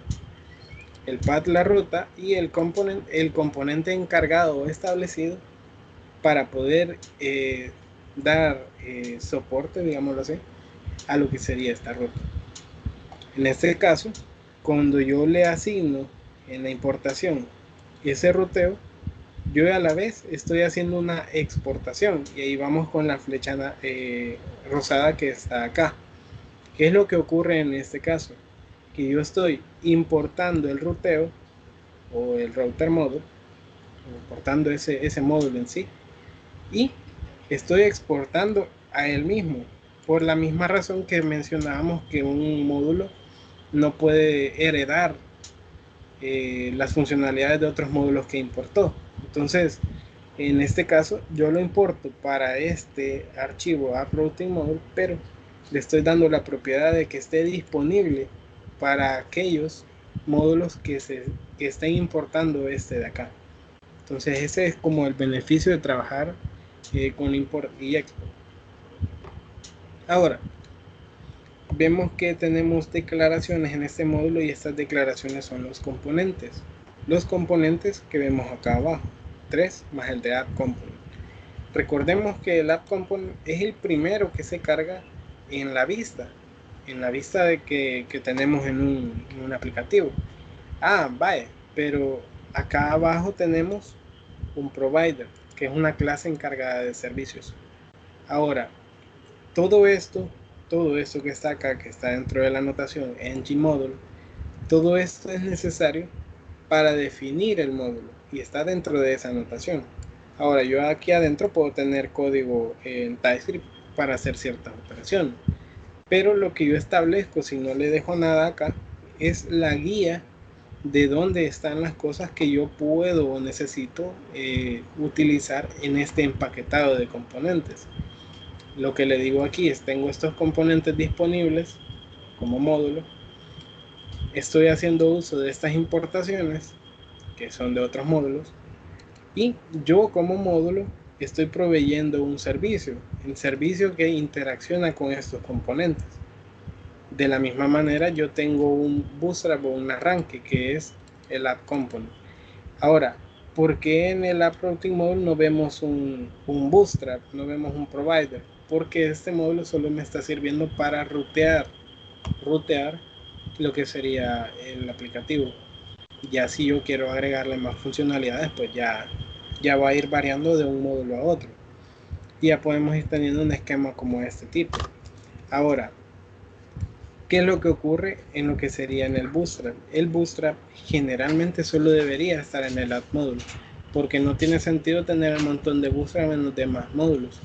El path, la ruta, y el componente encargado o establecido para poder dar soporte, digámoslo así, a lo que sería esta ruta. En este caso, cuando yo le asigno en la importación ese ruteo, yo a la vez estoy haciendo una exportación, y ahí vamos con la flecha rosada que está acá. ¿Qué es lo que ocurre en este caso? Que yo estoy importando el ruteo o el router module, importando ese módulo en sí, y estoy exportando a él mismo, por la misma razón que mencionábamos que un módulo no puede heredar las funcionalidades de otros módulos que importó. Entonces, en este caso, yo lo importo para este archivo app routing module, pero le estoy dando la propiedad de que esté disponible para aquellos módulos que estén importando este de acá. Entonces, ese es como el beneficio de trabajar con import y export. Ahora, vemos que tenemos declaraciones en este módulo, y estas declaraciones son los componentes. Los componentes que vemos acá abajo, 3 más el de app component. Recordemos que el app component es el primero que se carga en la vista de que tenemos en un aplicativo. Vaya, pero acá abajo tenemos un provider, que es una clase encargada de servicios. Ahora, todo esto que está acá, que está dentro de la notación ng-module, todo esto es necesario para definir el módulo y está dentro de esa notación. Ahora, yo aquí adentro puedo tener código en TypeScript para hacer ciertas operaciones, pero lo que yo establezco, si no le dejo nada acá, es la guía de dónde están las cosas que yo puedo o necesito utilizar en este empaquetado de componentes. Lo que le digo aquí es, tengo estos componentes disponibles como módulo, estoy haciendo uso de estas importaciones que son de otros módulos, y yo como módulo estoy proveyendo un servicio que interacciona con estos componentes. De la misma manera, yo tengo un bootstrap o un arranque que es el app component. Ahora, ¿por qué en el app routing module no vemos un bootstrap, no vemos un provider? Porque este módulo solo me está sirviendo para rutear lo que sería el aplicativo. Ya si yo quiero agregarle más funcionalidades, pues ya va a ir variando de un módulo a otro, y ya podemos ir teniendo un esquema como este tipo. Ahora, ¿qué es lo que ocurre en lo que sería en el bootstrap? El bootstrap generalmente solo debería estar en el app módulo, porque no tiene sentido tener un montón de bootstrap en los demás módulos.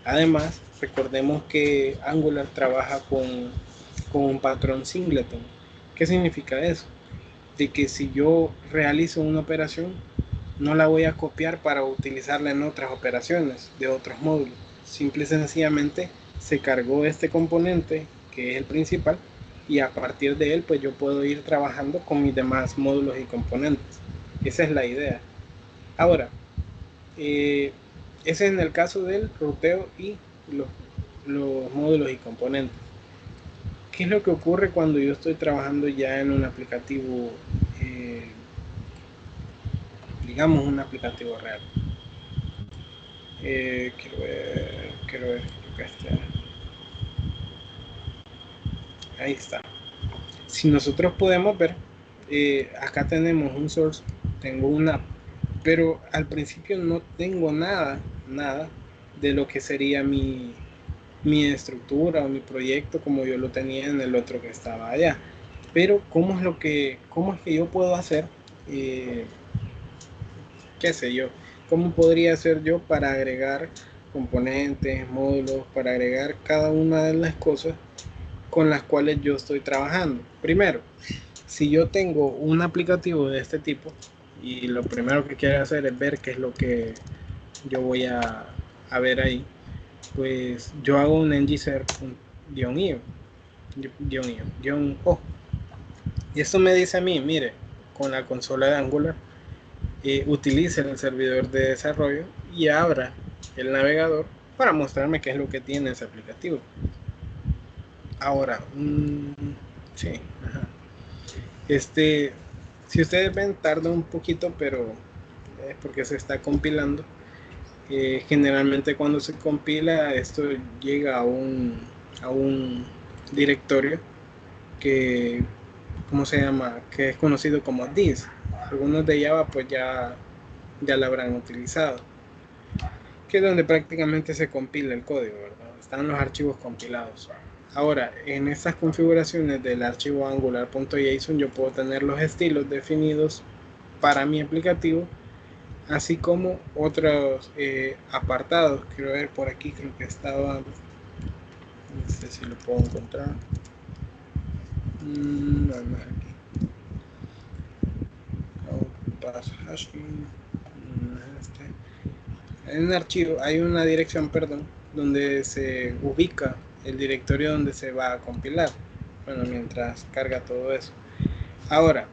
Además, recordemos que Angular trabaja con un patrón singleton. ¿Qué significa eso? De que si yo realizo una operación, no la voy a copiar para utilizarla en otras operaciones de otros módulos. Simple y sencillamente se cargó este componente, que es el principal, y a partir de él pues yo puedo ir trabajando con mis demás módulos y componentes. Esa es la idea. Ahora, ese es en el caso del ruteo y los módulos y componentes. ¿Qué es lo que ocurre cuando yo estoy trabajando ya en un aplicativo, digamos un aplicativo real? Quiero ver, ahí está. Si nosotros podemos ver, acá tenemos un source, tengo una app, pero al principio no tengo nada de lo que sería mi estructura o mi proyecto como yo lo tenía en el otro que estaba allá. Pero ¿cómo es que yo puedo hacer? Qué sé yo, ¿cómo podría hacer yo para agregar componentes, módulos, para agregar cada una de las cosas con las cuales yo estoy trabajando? Primero, si yo tengo un aplicativo de este tipo, y lo primero que quiero hacer es ver qué es lo que yo voy a ver ahí, pues yo hago un ngser-io, -o, Y esto me dice a mí, mire, con la consola de Angular, utilice el servidor de desarrollo y abra el navegador para mostrarme qué es lo que tiene ese aplicativo. Ahora, sí, ajá. Si ustedes ven, tarda un poquito, pero es porque se está compilando. Generalmente cuando se compila, esto llega a un directorio que, ¿cómo se llama? Que es conocido como DIS. Algunos de Java pues ya lo habrán utilizado, que es donde prácticamente se compila el código, ¿verdad? Están los archivos compilados. Ahora, en estas configuraciones del archivo angular.json yo puedo tener los estilos definidos para mi aplicativo, así como otros apartados. Quiero ver por aquí, creo que estaba, no sé si lo puedo encontrar. No, no es aquí. En un archivo, hay una dirección, perdón, donde se ubica el directorio donde se va a compilar. Bueno, mientras carga todo eso. Ahora,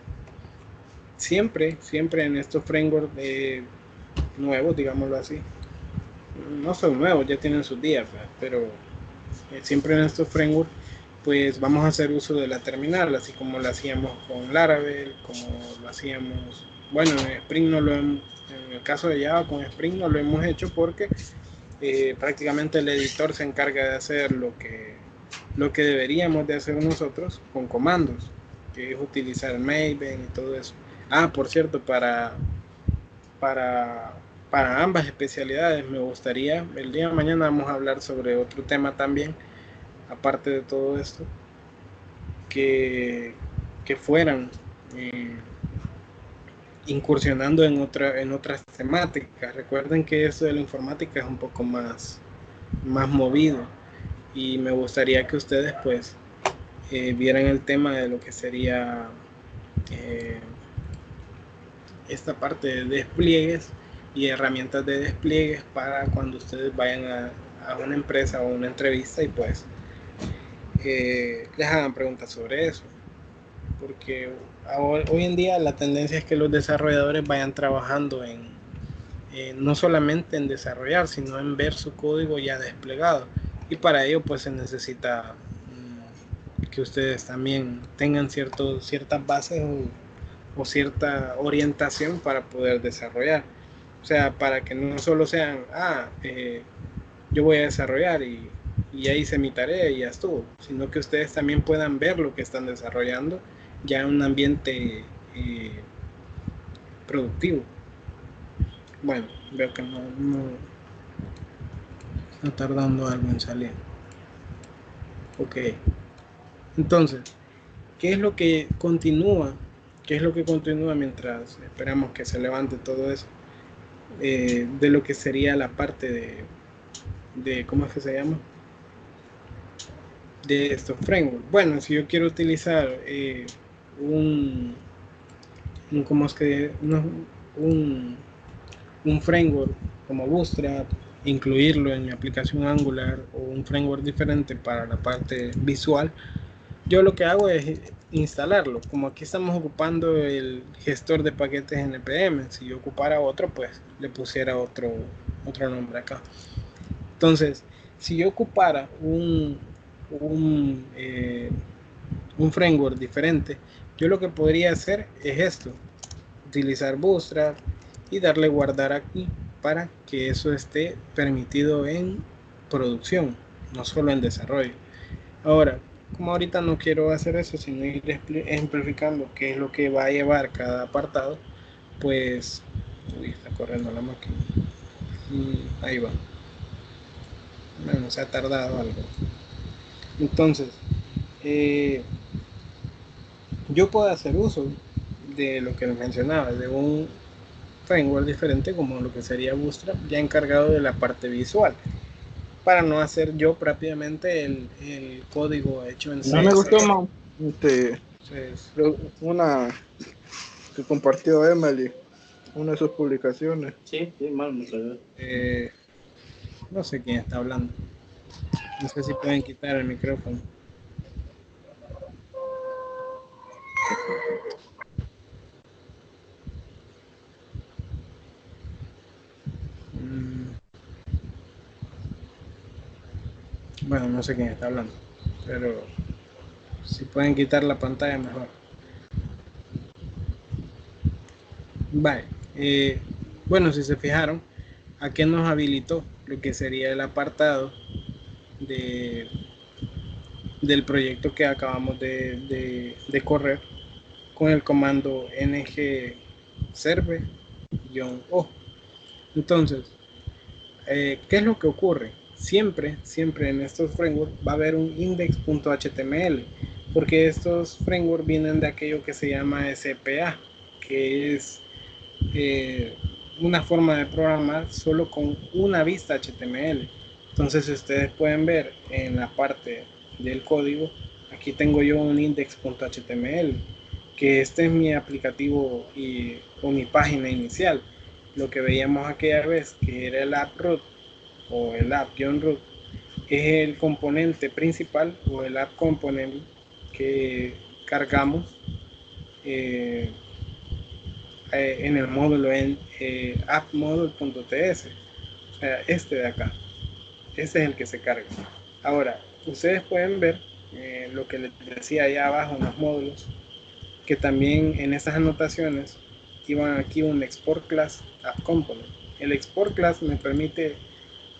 siempre en estos frameworks nuevos, digámoslo así, no son nuevos, ya tienen sus días, pero siempre en estos frameworks, pues vamos a hacer uso de la terminal, así como lo hacíamos con Laravel, como lo hacíamos, bueno, en Spring no lo hemos, en el caso de Java con Spring no lo hemos hecho porque prácticamente el editor se encarga de hacer lo que deberíamos de hacer nosotros con comandos, que es utilizar Maven y todo eso. Ah, por cierto, para, para ambas especialidades me gustaría, el día de mañana vamos a hablar sobre otro tema también, aparte de todo esto, que, que fueran incursionando en otras temáticas. Recuerden que eso de la informática es un poco más movido y me gustaría que ustedes pues vieran el tema de lo que sería eh, esta parte de despliegues y herramientas de despliegues para cuando ustedes vayan a una empresa o una entrevista y pues les hagan preguntas sobre eso, porque hoy en día la tendencia es que los desarrolladores vayan trabajando no solamente en desarrollar, sino en ver su código ya desplegado, y para ello pues se necesita que ustedes también tengan ciertas bases o cierta orientación para poder desarrollar. O sea, para que no solo sean, yo voy a desarrollar y ya hice mi tarea y ya estuvo, sino que ustedes también puedan ver lo que están desarrollando ya en un ambiente productivo. Bueno, veo que no está tardando algo en salir. Ok, entonces, ¿qué es lo que continúa? ¿Qué es lo que continúa mientras esperamos que se levante todo eso? De lo que sería la parte ¿cómo es que se llama? De estos frameworks. Bueno, si yo quiero utilizar un, ¿cómo es que? Un framework como Bootstrap, incluirlo en mi aplicación Angular o un framework diferente para la parte visual, yo lo que hago es instalarlo. Como aquí estamos ocupando el gestor de paquetes npm, si yo ocupara otro, pues le pusiera otro nombre acá. Entonces, si yo ocupara un framework diferente, yo lo que podría hacer es esto: utilizar Bootstrap y darle guardar aquí para que eso esté permitido en producción, no solo en desarrollo. Ahora, como ahorita no quiero hacer eso, sino ir ejemplificando qué es lo que va a llevar cada apartado, pues, uy, está corriendo la máquina. Ahí va. Bueno, se ha tardado algo. Entonces, eh, yo puedo hacer uso de lo que mencionaba, de un framework diferente como lo que sería Bootstrap, ya encargado de la parte visual, para no hacer yo rápidamente el código hecho en No me gustó, CSS. man. Entonces, Una que compartió Emily, una de sus publicaciones. Sí, sí, mal, me salió. no sé quién está hablando. No sé si pueden quitar el micrófono. Bueno, no sé quién está hablando, pero si pueden quitar la pantalla mejor. Vale. Bueno, si se fijaron, aquí nos habilitó lo que sería el apartado de, del proyecto que acabamos de correr con el comando ng serve-o. Entonces, ¿qué es lo que ocurre? Siempre en estos frameworks va a haber un index.html, porque estos frameworks vienen de aquello que se llama SPA, que es eh, una forma de programar solo con una vista HTML. Entonces, si ustedes pueden ver en la parte del código, aquí tengo yo un index.html, que este es mi aplicativo o mi página inicial. Lo que veíamos aquella vez, que era el app root o el app-root, es el componente principal o el app component que cargamos eh, en el módulo en appmodule.ts, o sea, este de acá, este es el que se carga. Ahora, ustedes pueden ver lo que les decía allá abajo en los módulos, que también en esas anotaciones iban aquí un export class app component. El export class me permite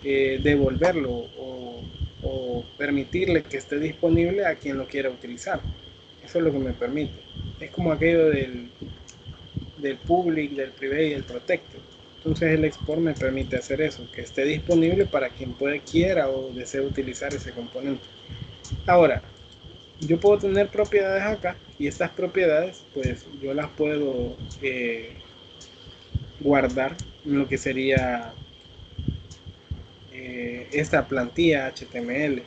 devolverlo o permitirle que esté disponible a quien lo quiera utilizar. Eso es lo que me permite. Es como aquello del public, del private y del protected. Entonces el export me permite hacer eso, que esté disponible para quien quiera o desee utilizar ese componente. Ahora, yo puedo tener propiedades acá y estas propiedades pues yo las puedo guardar en lo que sería esta plantilla HTML.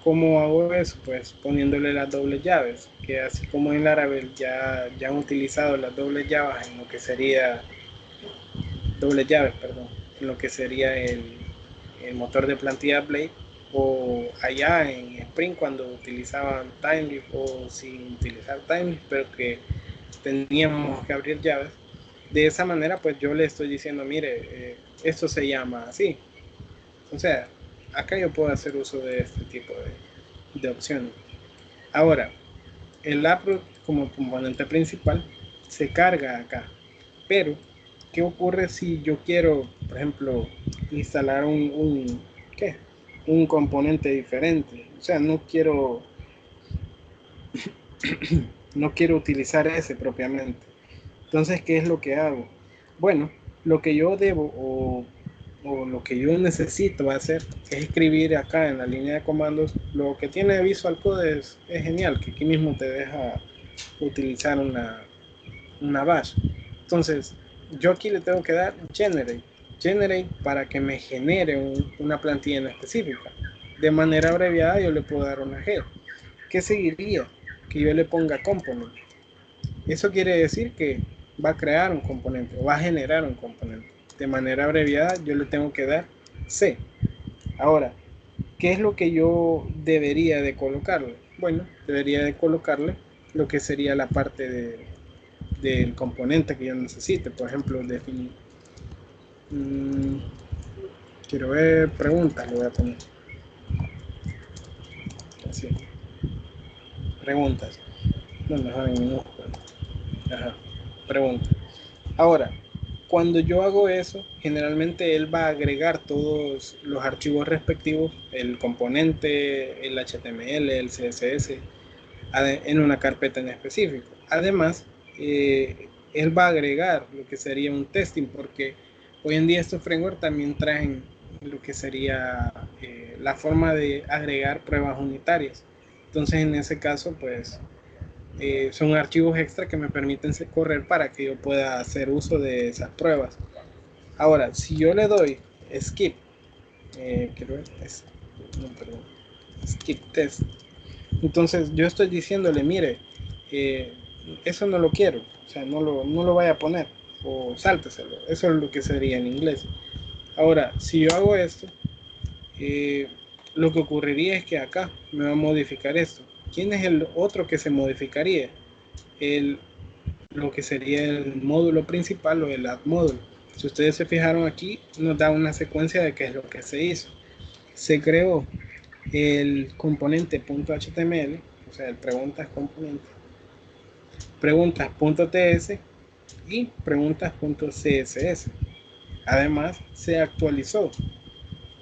¿Cómo hago eso? Pues poniéndole las dobles llaves, que así como en Laravel ya han utilizado las dobles llaves en lo que sería dobles llaves, perdón, en lo que sería el motor de plantilla Blade, o allá en Spring cuando utilizaban Timeleaf o sin utilizar Timeleaf, pero que teníamos que abrir llaves. De esa manera, pues yo le estoy diciendo, mire, esto se llama así. O sea, acá yo puedo hacer uso de este tipo de opciones. Ahora, el app como componente principal se carga acá, pero ¿qué ocurre si yo quiero, por ejemplo, instalar ¿qué? Un componente diferente? O sea, no quiero utilizar ese propiamente. Entonces, ¿qué es lo que hago? Bueno, lo que yo debo o lo que yo necesito hacer es escribir acá en la línea de comandos. Lo que tiene Visual Code es genial, que aquí mismo te deja utilizar una bash. Entonces, yo aquí le tengo que dar generate para que me genere una plantilla en específica. De manera abreviada yo le puedo dar una G. ¿Qué seguiría? Que yo le ponga component. Eso quiere decir que va a crear un componente o va a generar un componente. De manera abreviada yo le tengo que dar C. Ahora, ¿qué es lo que yo debería de colocarle? Bueno, debería de colocarle lo que sería la parte del componente que yo necesite. Por ejemplo, definir. Quiero ver preguntas, le voy a poner. Así. Preguntas. No, mejor en minúsculas. Ajá. Preguntas. Ahora, cuando yo hago eso, generalmente él va a agregar todos los archivos respectivos, el componente, el HTML, el CSS, en una carpeta en específico. Además, él va a agregar lo que sería un testing, porque hoy en día estos frameworks también traen lo que sería la forma de agregar pruebas unitarias. Entonces, en ese caso, pues son archivos extra que me permiten correr para que yo pueda hacer uso de esas pruebas. Ahora, si yo le doy skip, quiero ver, no, perdón, skip test, entonces yo estoy diciéndole, mire, eh, eso no lo quiero, o sea, no lo vaya a poner, o sálteselo, eso es lo que sería en inglés. Ahora, si yo hago esto, eh, lo que ocurriría es que acá me va a modificar esto. ¿Quién es el otro que se modificaría? El, lo que sería el módulo principal o el add módulo. Si ustedes se fijaron aquí, nos da una secuencia de qué es lo que se hizo. Se creó el componente .html, o sea, el preguntas componente, preguntas.ts y preguntas.css. Además, se actualizó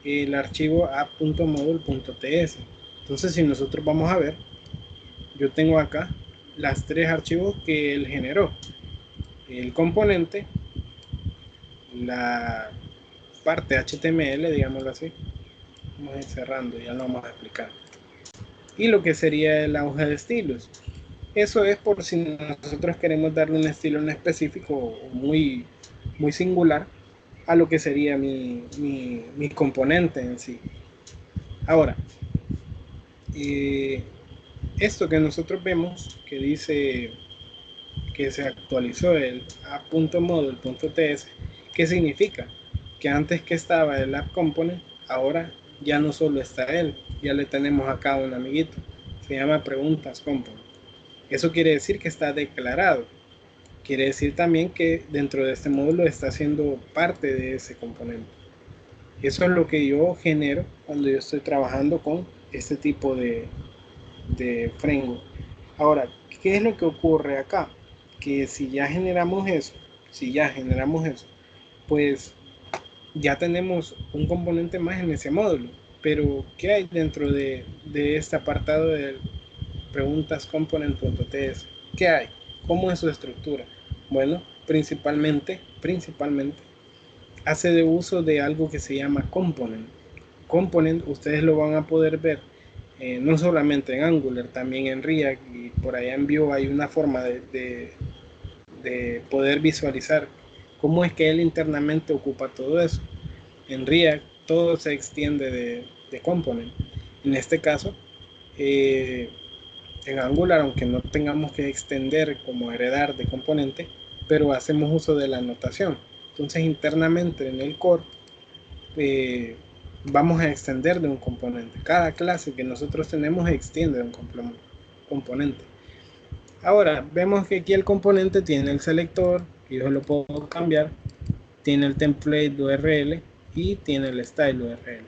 el archivo app.module.ts. Entonces, si nosotros vamos a ver, yo tengo acá las tres archivos que él generó: el componente, la parte HTML, digámoslo así. Vamos a ir cerrando, ya lo vamos a explicar. Y lo que sería la hoja de estilos. Eso es por si nosotros queremos darle un estilo en específico muy, muy singular a lo que sería mi componente en sí. Ahora, esto que nosotros vemos que dice que se actualizó el app.module.ts, ¿qué significa? Que antes que estaba el app component, ahora ya no solo está él, ya le tenemos acá un amiguito, se llama preguntas component. Eso quiere decir que está declarado. Quiere decir también que dentro de este módulo está siendo parte de ese componente. Eso es lo que yo genero cuando yo estoy trabajando con este tipo de framework. Ahora, ¿qué es lo que ocurre acá? Que si ya generamos eso, pues ya tenemos un componente más en ese módulo. Pero, ¿qué hay dentro de este apartado de preguntas component.ts? ¿Qué hay? ¿Cómo es su estructura? Bueno, principalmente hace de uso de algo que se llama component. Component, ustedes lo van a poder ver no solamente en Angular, también en React, y por allá en Vue hay una forma de poder visualizar cómo es que él internamente ocupa todo eso. En React todo se extiende de component. En este caso, en Angular, aunque no tengamos que extender como heredar de componente, pero hacemos uso de la notación. Entonces internamente en el core vamos a extender de un componente. Cada clase que nosotros tenemos extiende de un componente. Ahora vemos que aquí el componente tiene el selector, y yo lo puedo cambiar, tiene el template URL y tiene el style URL.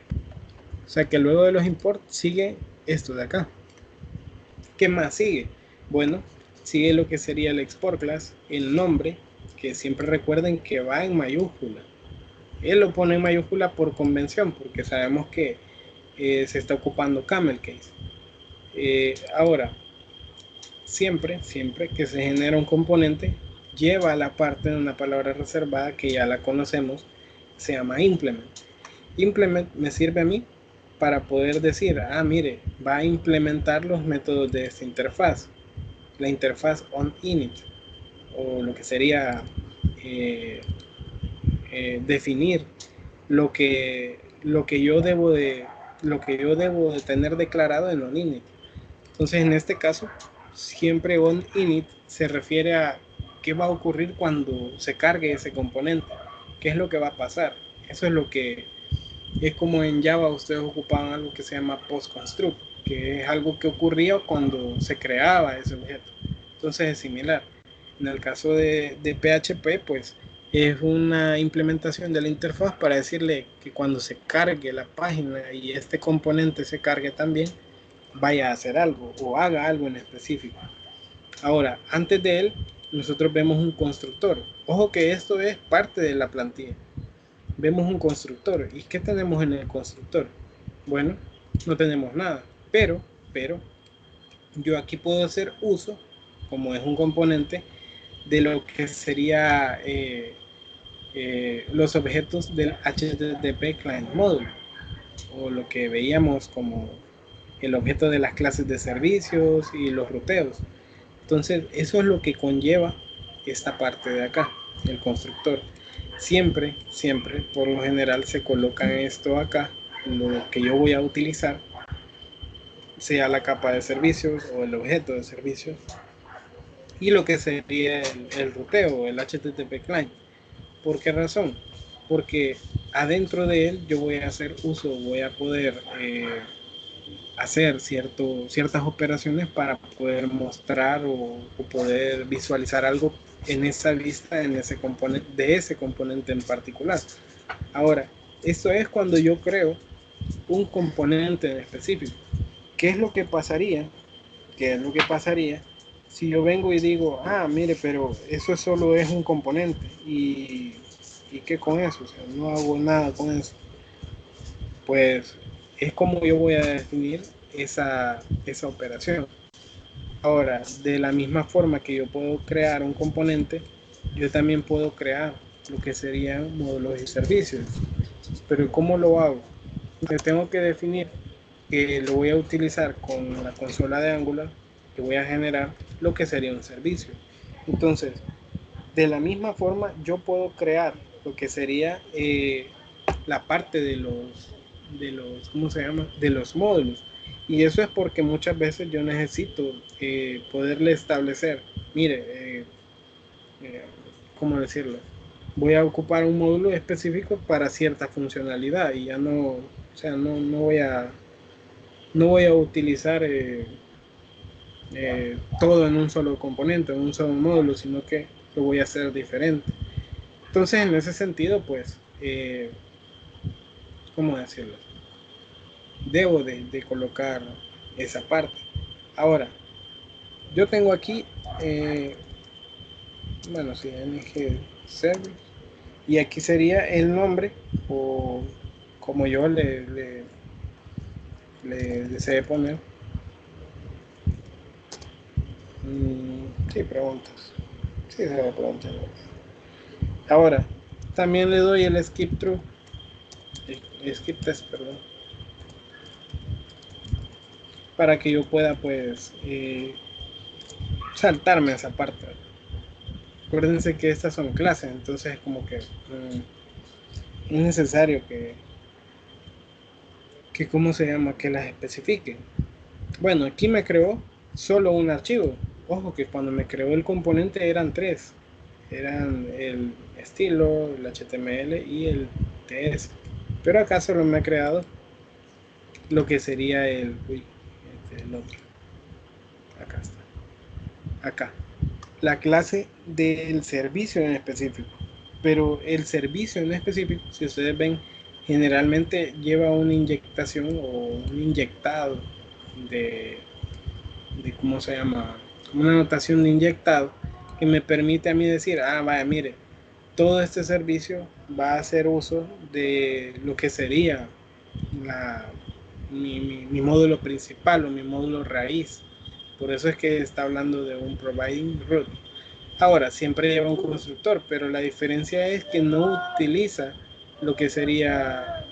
O sea que luego de los imports sigue esto de acá. ¿Qué más sigue? Bueno, sigue lo que sería el export class, el nombre, que siempre recuerden que va en mayúscula. Él lo pone en mayúscula por convención, porque sabemos que se está ocupando camel case. Ahora, siempre que se genera un componente, lleva a la parte de una palabra reservada que ya la conocemos, se llama implement. Implement me sirve a mí para poder decir, mire, va a implementar los métodos de esta interfaz, la interfaz onInit, o lo que sería definir lo que yo debo de tener declarado en onInit. Entonces, en este caso, siempre onInit se refiere a qué va a ocurrir cuando se cargue ese componente, qué es lo que va a pasar. Eso es lo que es como en Java ustedes ocupaban algo que se llama postconstruct, que es algo que ocurría cuando se creaba ese objeto. Entonces es similar. En el caso de PHP, pues es una implementación de la interfaz para decirle que cuando se cargue la página y este componente se cargue también, vaya a hacer algo o haga algo en específico. Ahora, antes de él, nosotros vemos un constructor. Ojo que esto es parte de la plantilla. Vemos un constructor. ¿Y qué tenemos en el constructor? Bueno, no tenemos nada. Pero yo aquí puedo hacer uso, como es un componente, de lo que sería los objetos del HTTP Client Module, o lo que veíamos como el objeto de las clases de servicios y los ruteos. Entonces, eso es lo que conlleva esta parte de acá, el constructor. Siempre, por lo general se coloca esto acá, lo que yo voy a utilizar, sea la capa de servicios o el objeto de servicios, y lo que sería el ruteo, el HTTP client. ¿Por qué razón? Porque adentro de él yo voy a hacer uso, voy a poder hacer ciertas operaciones para poder mostrar o poder visualizar algo en esa vista, en ese componente, de ese componente en particular. Ahora, esto es cuando yo creo un componente en específico. ¿Qué es lo que pasaría? ¿Qué es lo que pasaría si yo vengo y digo, ah, mire, pero eso solo es un componente y qué con eso? O sea, no hago nada con eso. Pues es como yo voy a definir esa operación. Ahora, de la misma forma que yo puedo crear un componente, yo también puedo crear lo que serían módulos y servicios. Pero ¿cómo lo hago? Yo tengo que definir que lo voy a utilizar con la consola de Angular, que voy a generar lo que sería un servicio. Entonces, de la misma forma, yo puedo crear lo que sería la parte ¿cómo se llama? De los módulos. Y eso es porque muchas veces yo necesito poderle establecer, mire, eh, ¿cómo decirlo? Voy a ocupar un módulo específico para cierta funcionalidad y ya no, o sea, no voy a utilizar todo en un solo componente, en un solo módulo, sino que lo voy a hacer diferente. Entonces, en ese sentido, pues, ¿cómo decirlo? Debo de colocar esa parte. Ahora, yo tengo aquí, bueno, sí, NG Service, y aquí sería el nombre, o como yo le desee poner. Sí, preguntas. Sí, se me preguntan. Ahora, también le doy el skip through, el skip test, perdón, para que yo pueda, pues, saltarme esa parte. Acuérdense que estas son clases, entonces como que es necesario que, ¿cómo se llama? Que las especifique. Bueno, aquí me creó solo un archivo. Ojo que cuando me creó el componente eran tres. Eran el estilo, el HTML y el TS. Pero acá solo me ha creado lo que sería el otro. Acá está. Acá. La clase del servicio en específico. Pero el servicio en específico, si ustedes ven, generalmente lleva una inyectación o un inyectado de, ¿cómo se llama? Una anotación de inyectado que me permite a mí decir, ah, vaya, mire, todo este servicio va a hacer uso de lo que sería la, mi módulo principal o mi módulo raíz. Por eso es que está hablando de un providing root. Ahora, siempre lleva un constructor, pero la diferencia es que no utiliza lo que sería,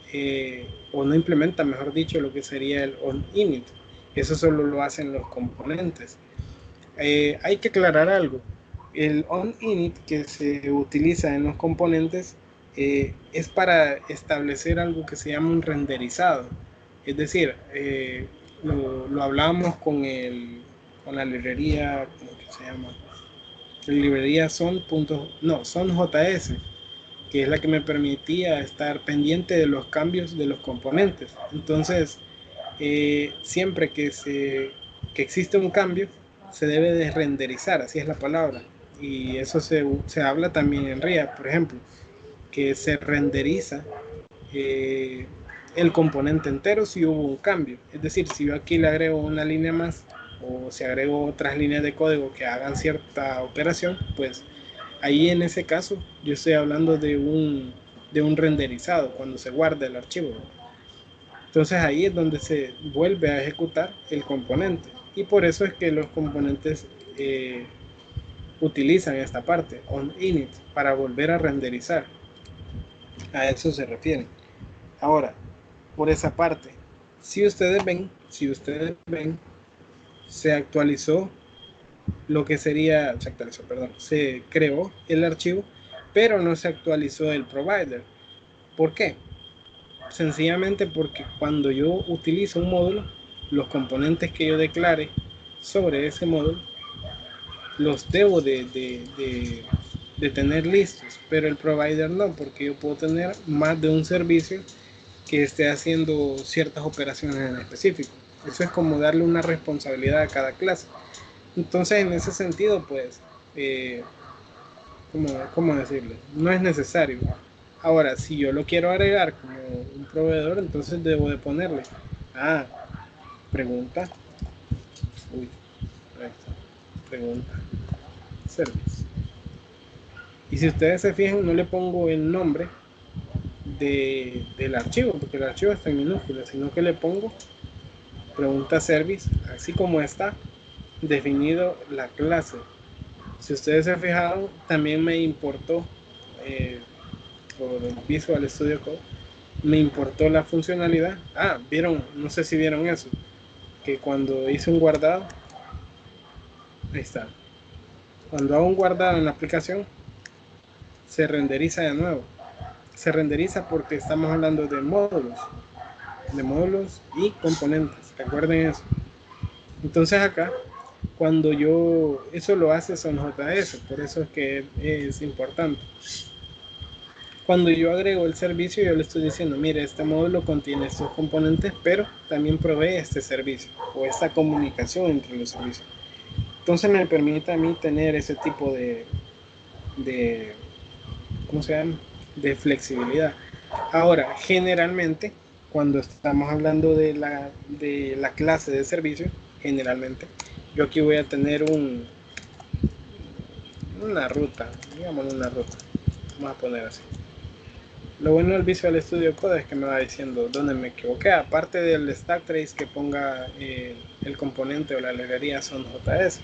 o no implementa, mejor dicho, lo que sería el onInit. Eso solo lo hacen los componentes. Hay que aclarar algo. El onInit que se utiliza en los componentes es para establecer algo que se llama un renderizado. Es decir, lo hablamos con la librería, ¿cómo que se llama? La librería son.js, que es la que me permitía estar pendiente de los cambios de los componentes. Entonces, siempre que existe un cambio, se debe de renderizar, así es la palabra. Y eso se habla también en RIA, por ejemplo, que se renderiza eh, el componente entero si hubo un cambio. Es decir, si yo aquí le agrego una línea más o si agrego otras líneas de código que hagan cierta operación, pues ahí en ese caso yo estoy hablando de un renderizado cuando se guarda el archivo. Entonces ahí es donde se vuelve a ejecutar el componente. Y por eso es que los componentes utilizan esta parte, onInit, para volver a renderizar. A eso se refiere. Ahora, por esa parte, si ustedes ven, se creó el archivo, pero no se actualizó el provider. ¿Por qué? Sencillamente porque cuando yo utilizo un módulo, los componentes que yo declare sobre ese módulo los debo de tener listos, pero el provider no, porque yo puedo tener más de un servicio que esté haciendo ciertas operaciones en específico. Eso es como darle una responsabilidad a cada clase. Entonces, en ese sentido, pues, ¿cómo decirle? No es necesario. Ahora, si yo lo quiero agregar como un proveedor, entonces debo de ponerle pregunta, ahí está, pregunta, service. Y si ustedes se fijan, no le pongo el nombre del archivo, porque el archivo está en minúsculas, sino que le pongo pregunta service, así como está definido la clase. Si ustedes se fijaron, también me importó por el Visual Studio Code, me importó la funcionalidad. Vieron, no sé si vieron eso, que cuando hice un guardado, ahí está, cuando hago un guardado en la aplicación, se renderiza de nuevo. Se renderiza porque estamos hablando de módulos y componentes. Recuerden eso. Entonces acá, cuando yo, eso lo hace SonJS, por eso es que es importante. Cuando yo agrego el servicio, yo le estoy diciendo, mire, este módulo contiene estos componentes, pero también provee este servicio o esta comunicación entre los servicios. Entonces me permite a mí tener ese tipo de ¿cómo se llama? De flexibilidad. Ahora, generalmente, cuando estamos hablando de la clase de servicio, generalmente, yo aquí voy a tener una ruta, digamos una ruta, vamos a poner así. Lo bueno del Visual Studio Code es que me va diciendo dónde me equivoqué, aparte del stack trace que ponga el componente o la librería SonJS.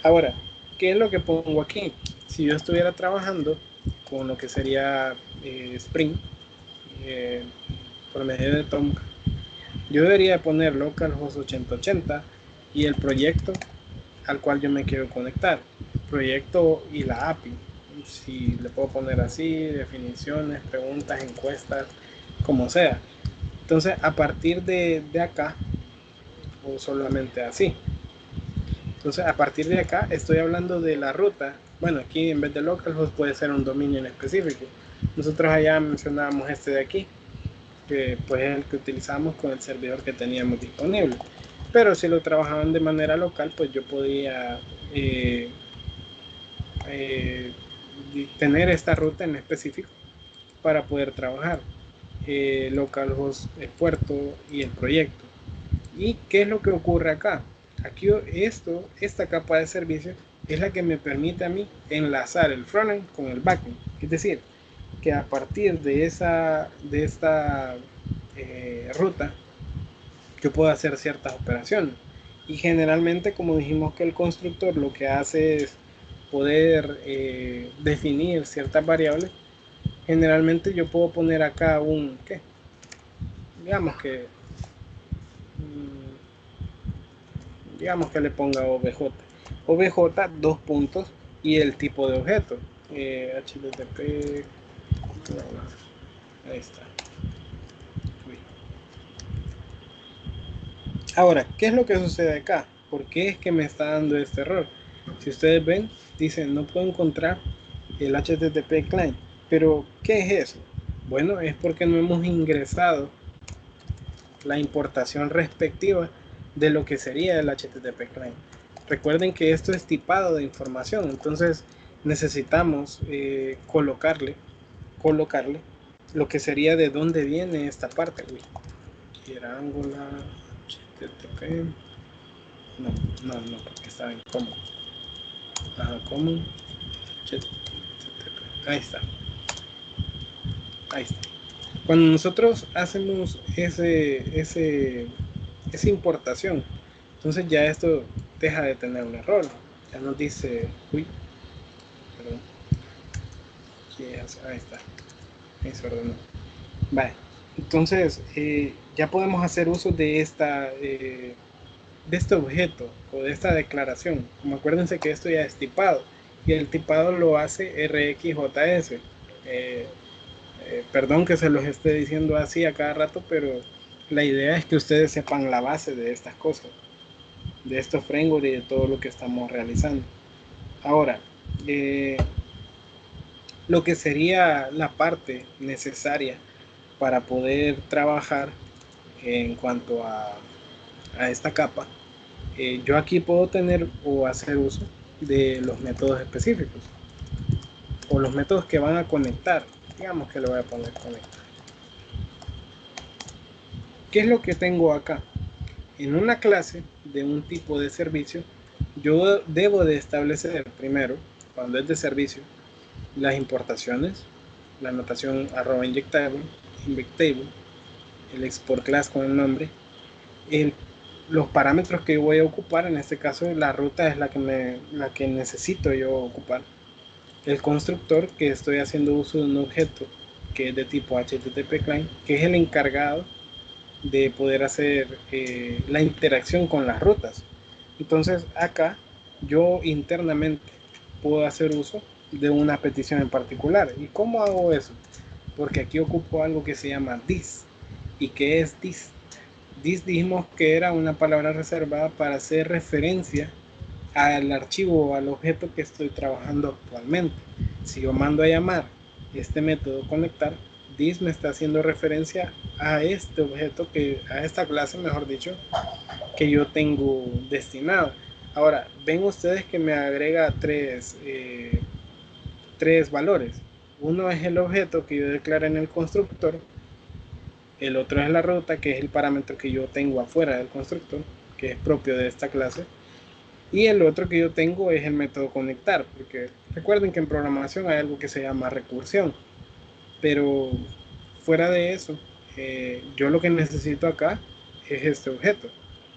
Ahora, ¿qué es lo que pongo aquí? Si yo estuviera trabajando con lo que sería Spring por medio de Tomcat, yo debería poner localhost 8080 y el proyecto al cual yo me quiero conectar, proyecto y la API, si le puedo poner así, definiciones, preguntas, encuestas, como sea. Entonces, a partir de acá, o solamente así. Entonces, a partir de acá, estoy hablando de la ruta. Bueno, aquí en vez de localhost puede ser un dominio en específico. Nosotros allá mencionábamos este de aquí, que pues es el que utilizamos con el servidor que teníamos disponible. Pero si lo trabajaban de manera local, pues yo podía tener esta ruta en específico para poder trabajar localhost, el puerto y el proyecto. ¿Y qué es lo que ocurre acá? Aquí esta capa de servicio es la que me permite a mí enlazar el frontend con el backend. Es decir, que a partir de esta ruta yo puedo hacer ciertas operaciones. Y generalmente, como dijimos que el constructor lo que hace es poder definir ciertas variables, generalmente yo puedo poner acá digamos que le ponga obj dos puntos y el tipo de objeto http, ahí está. Ahora, ¿qué es lo que sucede acá? ¿Por qué es que me está dando este error? Si ustedes ven, dicen no puedo encontrar el http client, pero ¿qué es eso? Bueno, es porque no hemos ingresado la importación respectiva de lo que sería el HTTP client. Recuerden que esto es tipado de información, entonces necesitamos colocarle lo que sería de dónde viene esta parte. Era Angular HTTP. No, porque estaba en común. Común HTTP. Ahí está. Cuando nosotros hacemos esa importación, entonces ya esto deja de tener un error. Ya nos dice, perdón. Ahí está. Ahí se ordenó. Vale. Entonces, ya podemos hacer uso de este objeto o de esta declaración. Como acuérdense que esto ya es tipado y el tipado lo hace RxJS. Perdón que se los esté diciendo así a cada rato, pero la idea es que ustedes sepan la base de estas cosas, de estos frameworks y de todo lo que estamos realizando. Ahora, lo que sería la parte necesaria para poder trabajar en cuanto a esta capa, yo aquí puedo tener o hacer uso de los métodos específicos o los métodos que van a conectar. Digamos que le voy a poner conectar. ¿Qué es lo que tengo acá? En una clase de un tipo de servicio, yo debo de establecer primero, cuando es de servicio, las importaciones, la anotación @injectable, el export class con el nombre, el, los parámetros que voy a ocupar. En este caso la ruta es la que necesito yo ocupar, el constructor, que estoy haciendo uso de un objeto que es de tipo HTTP client, que es el encargado de poder hacer la interacción con las rutas. Entonces acá yo internamente puedo hacer uso de una petición en particular. ¿Y cómo hago eso? Porque aquí ocupo algo que se llama this. ¿Y qué es this? This dijimos que era una palabra reservada para hacer referencia al archivo o al objeto que estoy trabajando actualmente. Si yo mando a llamar este método conectar, this me está haciendo referencia a este objeto, a esta clase, mejor dicho, que yo tengo destinada. Ahora, ven ustedes que me agrega tres valores. Uno es el objeto que yo declaré en el constructor, el otro es la ruta, que es el parámetro que yo tengo afuera del constructor, que es propio de esta clase, y el otro que yo tengo es el método conectar, porque recuerden que en programación hay algo que se llama recursión, pero fuera de eso, yo lo que necesito acá es este objeto.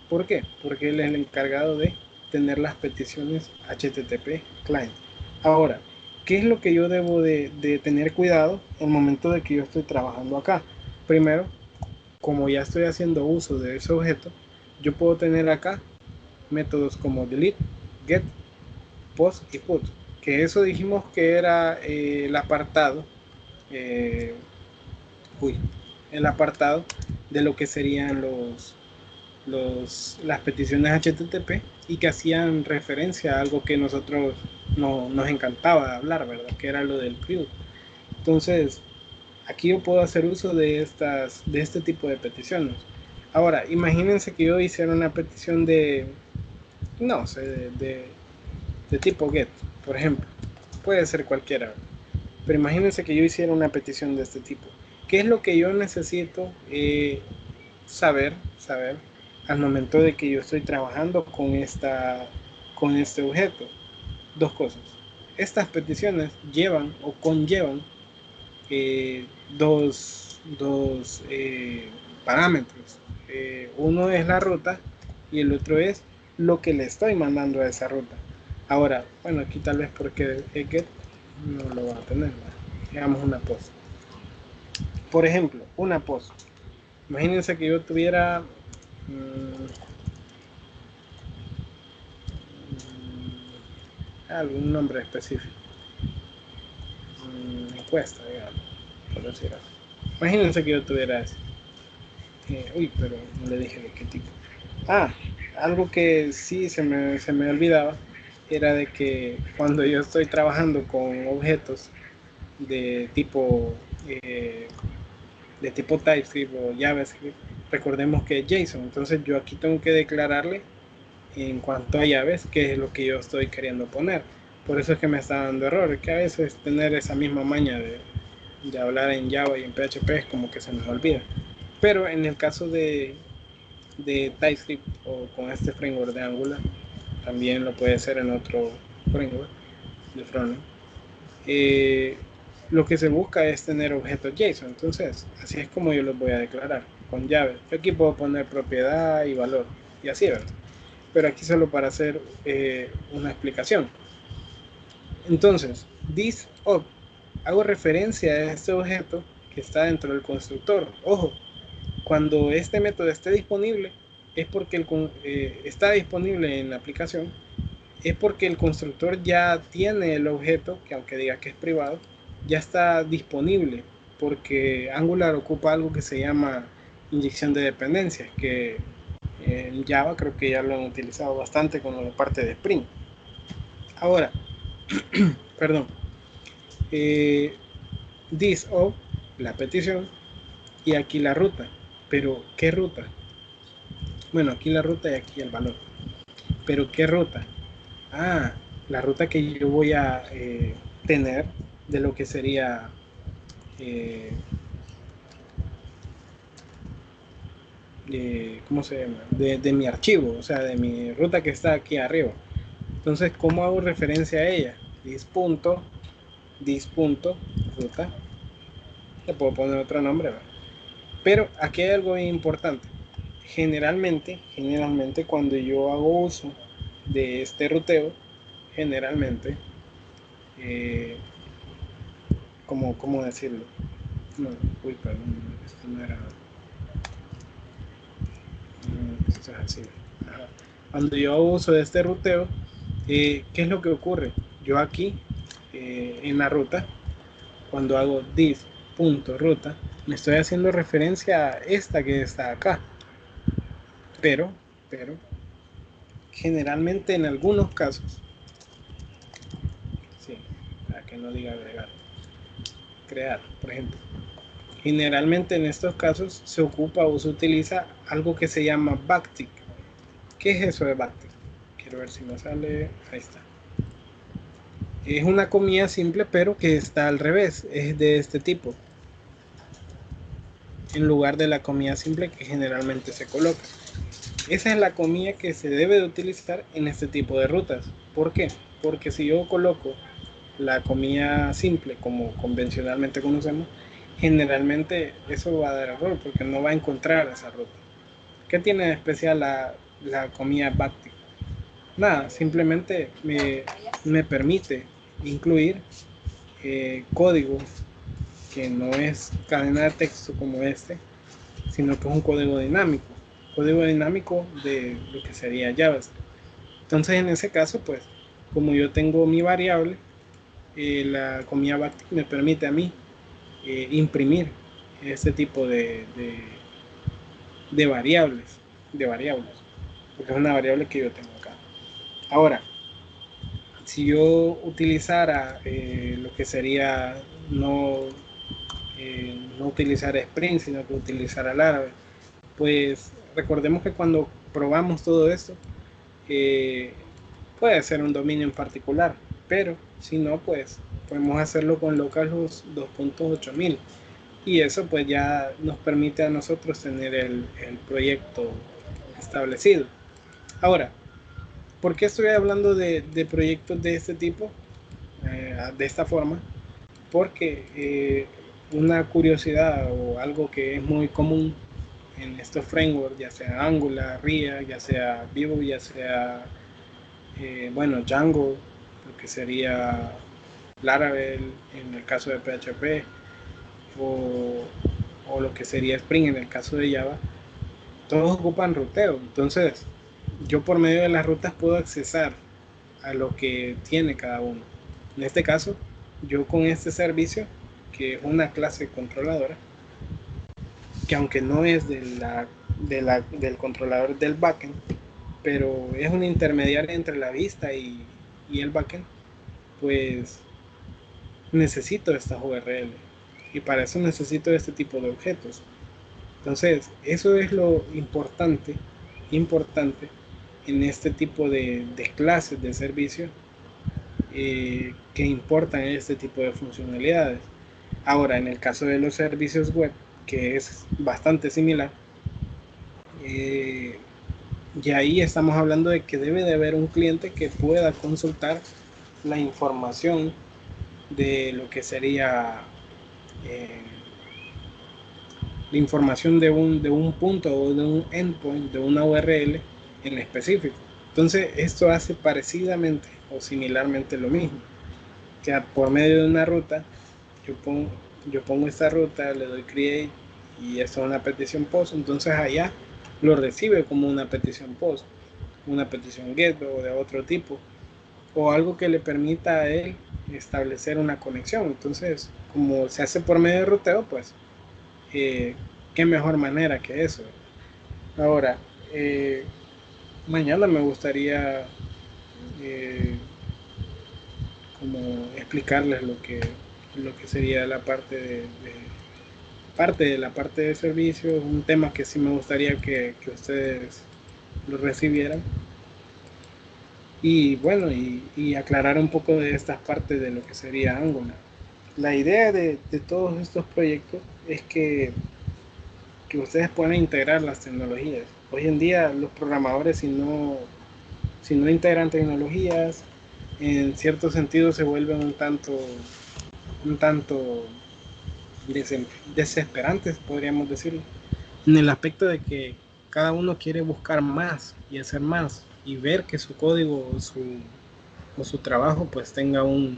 ¿Por qué? Porque él es el encargado de tener las peticiones HTTP client. Ahora, ¿qué es lo que yo debo de tener cuidado en el momento de que yo estoy trabajando acá? Primero, como ya estoy haciendo uso de ese objeto, yo puedo tener acá métodos como delete, get, post y put, que eso dijimos que era el apartado, eh, el apartado de lo que serían las peticiones HTTP, y que hacían referencia a algo que nosotros nos encantaba hablar, ¿verdad? Que era lo del CRUD. Entonces, aquí yo puedo hacer uso de este tipo de peticiones. Ahora, imagínense que yo hiciera una petición no sé, de tipo GET, por ejemplo. Puede ser cualquiera. Pero imagínense que yo hiciera una petición de este tipo. ¿Qué es lo que yo necesito saber al momento de que yo estoy trabajando con este objeto? Dos cosas. Estas peticiones llevan o conllevan dos parámetros. Uno es la ruta y el otro es lo que le estoy mandando a esa ruta. Ahora, bueno, aquí tal vez porque el get no lo va a tener. Digamos una post. Por ejemplo, una post. Imagínense que yo tuviera algún nombre específico. Encuesta, digamos, por decir así. Imagínense que yo tuviera ese. Pero no le dije de qué tipo. Algo que sí se me olvidaba era de que cuando yo estoy trabajando con objetos de tipo eh, de tipo TypeScript o JavaScript, recordemos que es JSON. Entonces yo aquí tengo que declararle en cuanto a llaves qué es lo que yo estoy queriendo poner. Por eso es que me está dando error, que a veces tener esa misma maña de hablar en Java y en PHP es como que se nos olvida. Pero en el caso de TypeScript o con este framework de Angular, también lo puede hacer en otro framework de frontend. Lo que se busca es tener objetos JSON. Entonces, así es como yo los voy a declarar con llaves. Yo aquí puedo poner propiedad y valor y así, ¿verdad? Pero aquí solo para hacer una explicación. Entonces, this op, hago referencia a este objeto que está dentro del constructor. Ojo, cuando este método esté disponible, es porque está disponible en la aplicación, es porque el constructor ya tiene el objeto, que aunque diga que es privado, ya está disponible, porque Angular ocupa algo que se llama inyección de dependencias, que en Java creo que ya lo han utilizado bastante con la parte de Spring. Ahora, perdón, this of, la petición, y aquí la ruta. Pero, ¿qué ruta? Bueno, aquí la ruta y aquí el valor. Pero, ¿qué ruta? Ah, la ruta que yo voy a tener de lo que sería ¿cómo se llama? De mi archivo, o sea, de mi ruta que está aquí arriba. Entonces, ¿cómo hago referencia a ella? Dis.ruta. Le puedo poner otro nombre, ¿verdad? Pero aquí hay algo bien importante. Generalmente cuando yo hago uso de este ruteo, generalmente, eh, ¿cómo decirlo? No, uy, perdón, esto no era. Esto es así. Ajá. Cuando yo hago uso de este ruteo, ¿qué es lo que ocurre? Yo aquí, en la ruta, cuando hago dis.ruta, me estoy haciendo referencia a esta que está acá. Pero, generalmente en algunos casos, sí, para que no diga agregar, crear, por ejemplo. Generalmente en estos casos se ocupa o se utiliza algo que se llama backtick. ¿Qué es eso de backtick? Quiero ver si me sale. Ahí está. Es una comida simple, pero que está al revés. Es de este tipo. En lugar de la comida simple que generalmente se coloca. Esa es la comida que se debe de utilizar en este tipo de rutas. ¿Por qué? Porque si yo coloco la comida simple como convencionalmente conocemos, generalmente eso va a dar error porque no va a encontrar esa ruta. ¿Qué tiene de especial la comida Bhakti? Nada, simplemente me permite incluir código que no es cadena de texto como este, sino que es un código dinámico de lo que sería JavaScript. Entonces en ese caso, pues, como yo tengo mi variable, la comida Bhakti me permite a mí imprimir este tipo de variables, porque es una variable que yo tengo acá. Ahora, si yo utilizara lo que sería no utilizar Spring, sino que utilizar Laravel, pues recordemos que cuando probamos todo esto, eh, puede ser un dominio en particular, pero si no, pues podemos hacerlo con localhost 2.8000 y eso pues ya nos permite a nosotros tener el proyecto establecido. Ahora, ¿por qué estoy hablando de proyectos de este tipo? De esta forma, porque una curiosidad o algo que es muy común en estos frameworks, ya sea Angular, React, ya sea Vue, ya sea, bueno, Django, lo que sería Laravel en el caso de PHP, o, o lo que sería Spring en el caso de Java, todos ocupan ruteo. Entonces, yo por medio de las rutas puedo accesar a lo que tiene cada uno. En este caso, yo con este servicio, que es una clase controladora, que aunque no es del controlador del backend, pero es un intermediario entre la vista y el backend, pues necesito estas URL y para eso necesito este tipo de objetos. Entonces, eso es lo importante en este tipo de clases de servicio que importan este tipo de funcionalidades. Ahora, en el caso de los servicios web, que es bastante similar, eh, y ahí estamos hablando de que debe de haber un cliente que pueda consultar la información de lo que sería eh, la información de un punto o de un endpoint, de una URL en específico. Entonces, esto hace parecidamente o similarmente lo mismo, que por medio de una ruta, yo pongo, yo pongo esta ruta, le doy create y esto es una petición post, entonces allá lo recibe como una petición post, una petición get o de otro tipo, o algo que le permita a él establecer una conexión. Entonces, como se hace por medio de ruteo, pues eh, qué mejor manera que eso. Ahora, eh, mañana me gustaría eh, como explicarles lo que sería la parte de servicios, un tema que sí me gustaría que ustedes lo recibieran. Y bueno, y aclarar un poco de estas partes de lo que sería Angular. La idea de todos estos proyectos es que que ustedes puedan integrar las tecnologías. Hoy en día los programadores, si no integran tecnologías, en cierto sentido se vuelven un tanto desesperantes, podríamos decirlo, en el aspecto de que cada uno quiere buscar más y hacer más y ver que su código o su trabajo pues tenga un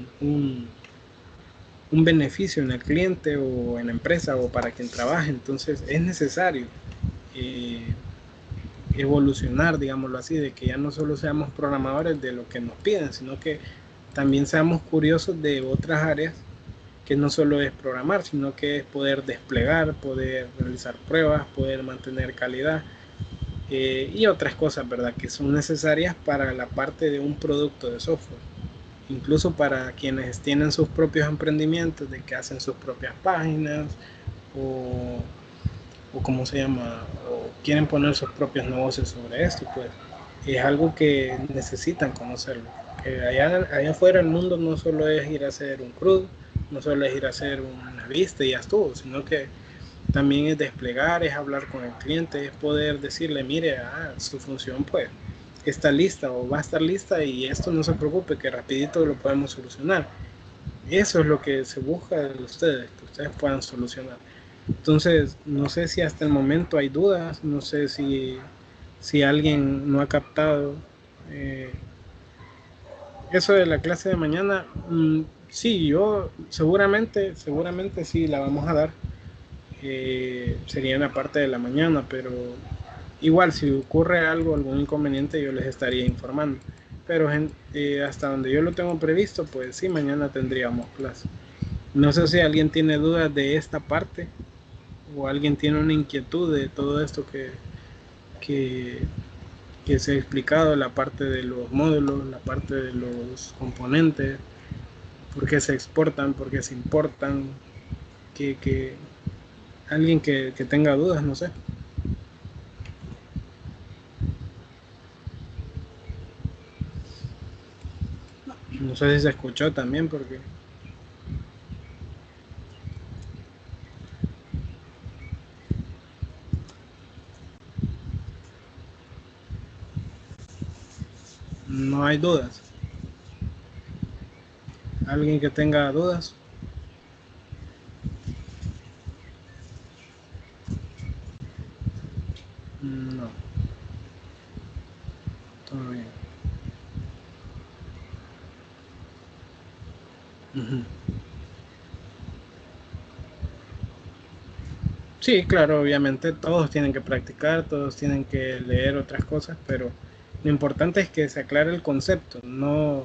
beneficio en el cliente o en la empresa o para quien trabaje. Entonces es necesario eh, evolucionar, digámoslo así, de que ya no solo seamos programadores de lo que nos piden, sino que también seamos curiosos de otras áreas, que no solo es programar, sino que es poder desplegar, poder realizar pruebas, poder mantener calidad y otras cosas, ¿verdad?, que son necesarias para la parte de un producto de software. Incluso para quienes tienen sus propios emprendimientos, de que hacen sus propias páginas o, o cómo se llama, o quieren poner sus propios negocios sobre esto, pues es algo que necesitan conocerlo. Que allá afuera el mundo no solo es ir a hacer un CRUD, no solo es ir a hacer una vista y ya estuvo, sino que también es desplegar, es hablar con el cliente, es poder decirle, mire, su función pues está lista o va a estar lista y esto no se preocupe, que rapidito lo podemos solucionar. Eso es lo que se busca de ustedes, que ustedes puedan solucionar. Entonces, no sé si hasta el momento hay dudas, no sé si alguien no ha captado eh, eso de la clase de mañana. Sí, yo seguramente sí la vamos a dar. Sería en la parte de la mañana, pero igual si ocurre algo, algún inconveniente, yo les estaría informando. Pero hasta donde yo lo tengo previsto, pues sí, mañana tendríamos clase. No sé si alguien tiene dudas de esta parte o alguien tiene una inquietud de todo esto que, que se ha explicado, la parte de los módulos, la parte de los componentes, por qué se exportan, por qué se importan, que alguien que tenga dudas, no sé. No sé si se escuchó también, porque no hay dudas. ¿Alguien que tenga dudas? No, todo bien. Ujú. Sí, claro, obviamente todos tienen que practicar, todos tienen que leer otras cosas, pero lo importante es que se aclare el concepto, no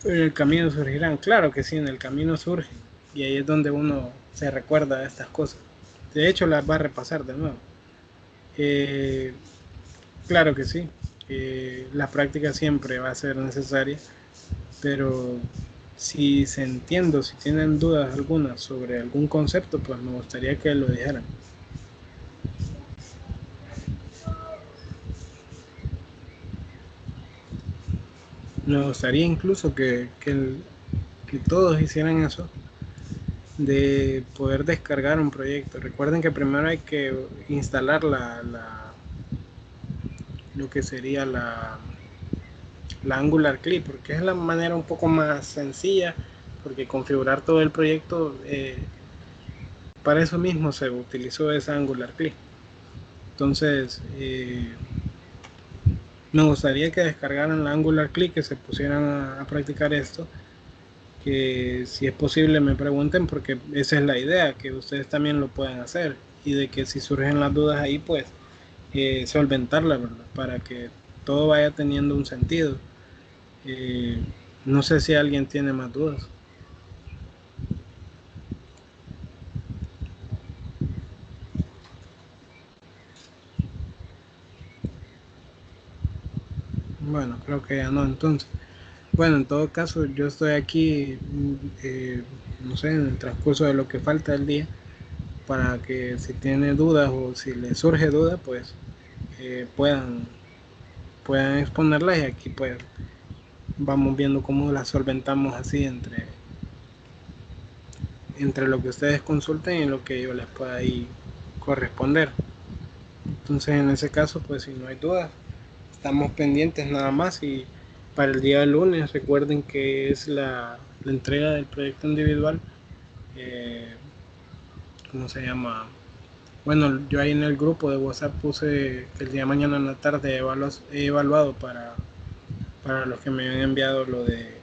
en el camino surgirán. Claro que sí, en el camino surge y ahí es donde uno se recuerda de estas cosas. De hecho, las va a repasar de nuevo. Eh, claro que sí, la práctica siempre va a ser necesaria, pero si se entiende, si tienen dudas algunas sobre algún concepto, pues me gustaría que lo dijeran. Me gustaría incluso que todos hicieran eso, de poder descargar un proyecto. Recuerden que primero hay que instalar lo que sería la Angular Clip, porque es la manera un poco más sencilla, porque configurar todo el proyecto, para eso mismo se utilizó esa Angular Clip. Entonces, me gustaría que descargaran la Angular Clip, que se pusieran a practicar esto, que si es posible me pregunten, porque esa es la idea, que ustedes también lo puedan hacer y de que si surgen las dudas ahí, pues solventarlas, ¿verdad? Para que todo vaya teniendo un sentido. Eh, no sé si alguien tiene más dudas. Bueno, creo que ya no, entonces. Bueno, en todo caso, yo estoy aquí, no sé, en el transcurso de lo que falta del día, para que si tiene dudas o si les surge duda, pues puedan exponerlas y aquí pues vamos viendo cómo las solventamos así entre lo que ustedes consulten y lo que yo les pueda ahí corresponder. Entonces en ese caso, pues si no hay dudas, estamos pendientes nada más. Y para el día de lunes recuerden que es la entrega del proyecto individual. ¿Cómo se llama? Bueno, yo ahí en el grupo de WhatsApp puse que el día de mañana en la tarde he evaluado para los que me han enviado lo de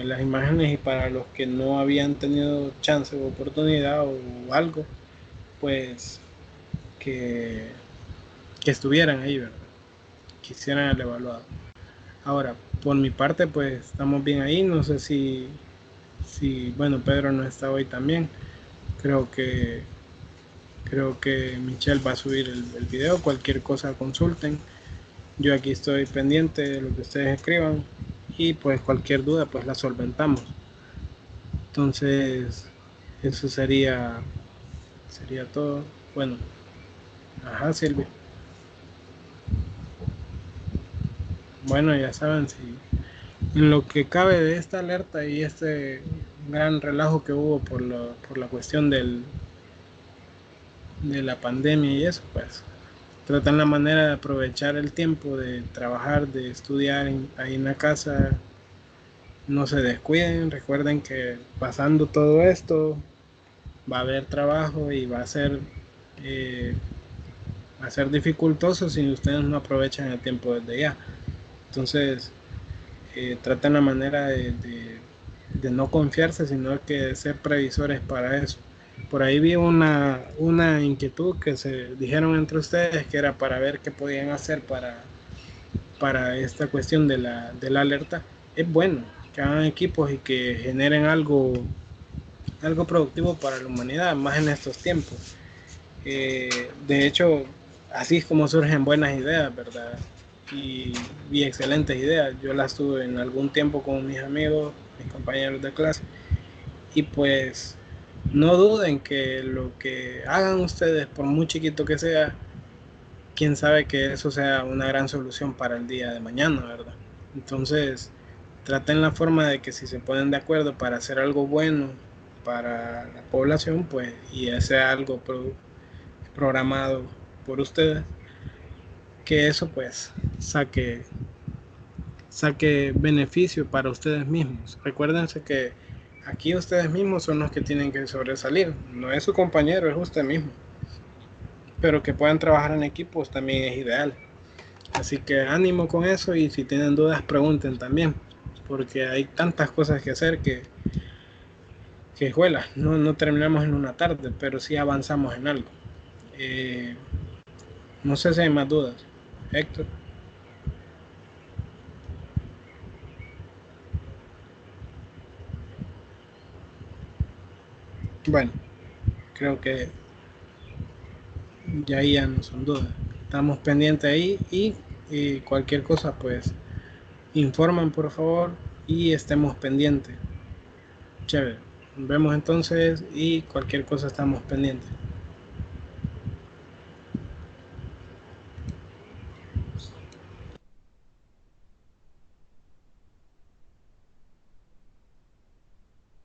las imágenes, y para los que no habían tenido chance o oportunidad o algo, pues que, que estuvieran ahí, ¿verdad? Que hicieran el evaluado. Ahora, por mi parte, pues estamos bien ahí. No sé si bueno, Pedro no está hoy también. Creo que Michelle va a subir el video. Cualquier cosa consulten. Yo aquí estoy pendiente de lo que ustedes escriban, y pues cualquier duda pues la solventamos. Entonces eso sería todo. Bueno, ajá, Silvia. Bueno, ya saben, si en lo que cabe de esta alerta y este gran relajo que hubo por la cuestión de la pandemia y eso, pues tratan la manera de aprovechar el tiempo de trabajar, de estudiar ahí en la casa. No se descuiden, recuerden que pasando todo esto va a haber trabajo y eh, va a ser dificultoso si ustedes no aprovechan el tiempo desde ya. Entonces, traten la manera de no confiarse, sino que de ser previsores para eso. Por ahí vi una inquietud que se dijeron entre ustedes, que era para ver qué podían hacer para esta cuestión de la alerta. Es bueno que hagan equipos y que generen algo productivo para la humanidad, más en estos tiempos. De hecho, así es como surgen buenas ideas, ¿verdad? Y excelentes ideas. Yo las tuve en algún tiempo con mis amigos, mis compañeros de clase, y pues no duden que lo que hagan ustedes, por muy chiquito que sea, quién sabe que eso sea una gran solución para el día de mañana, ¿verdad? Entonces, traten la forma de que si se ponen de acuerdo para hacer algo bueno para la población, pues, y sea algo programado por ustedes, que eso pues saque beneficio para ustedes mismos. Recuérdense que aquí ustedes mismos son los que tienen que sobresalir, no es su compañero, es usted mismo. Pero que puedan trabajar en equipos también es ideal. Así que ánimo con eso, y si tienen dudas pregunten también, porque hay tantas cosas que hacer que juela, no terminamos en una tarde, pero sí avanzamos en algo. Eh, no sé si hay más dudas. Héctor. Bueno, creo que ya no son dudas. Estamos pendientes ahí, y cualquier cosa pues informan por favor y estemos pendientes. Chévere. Nos vemos entonces, y cualquier cosa estamos pendientes.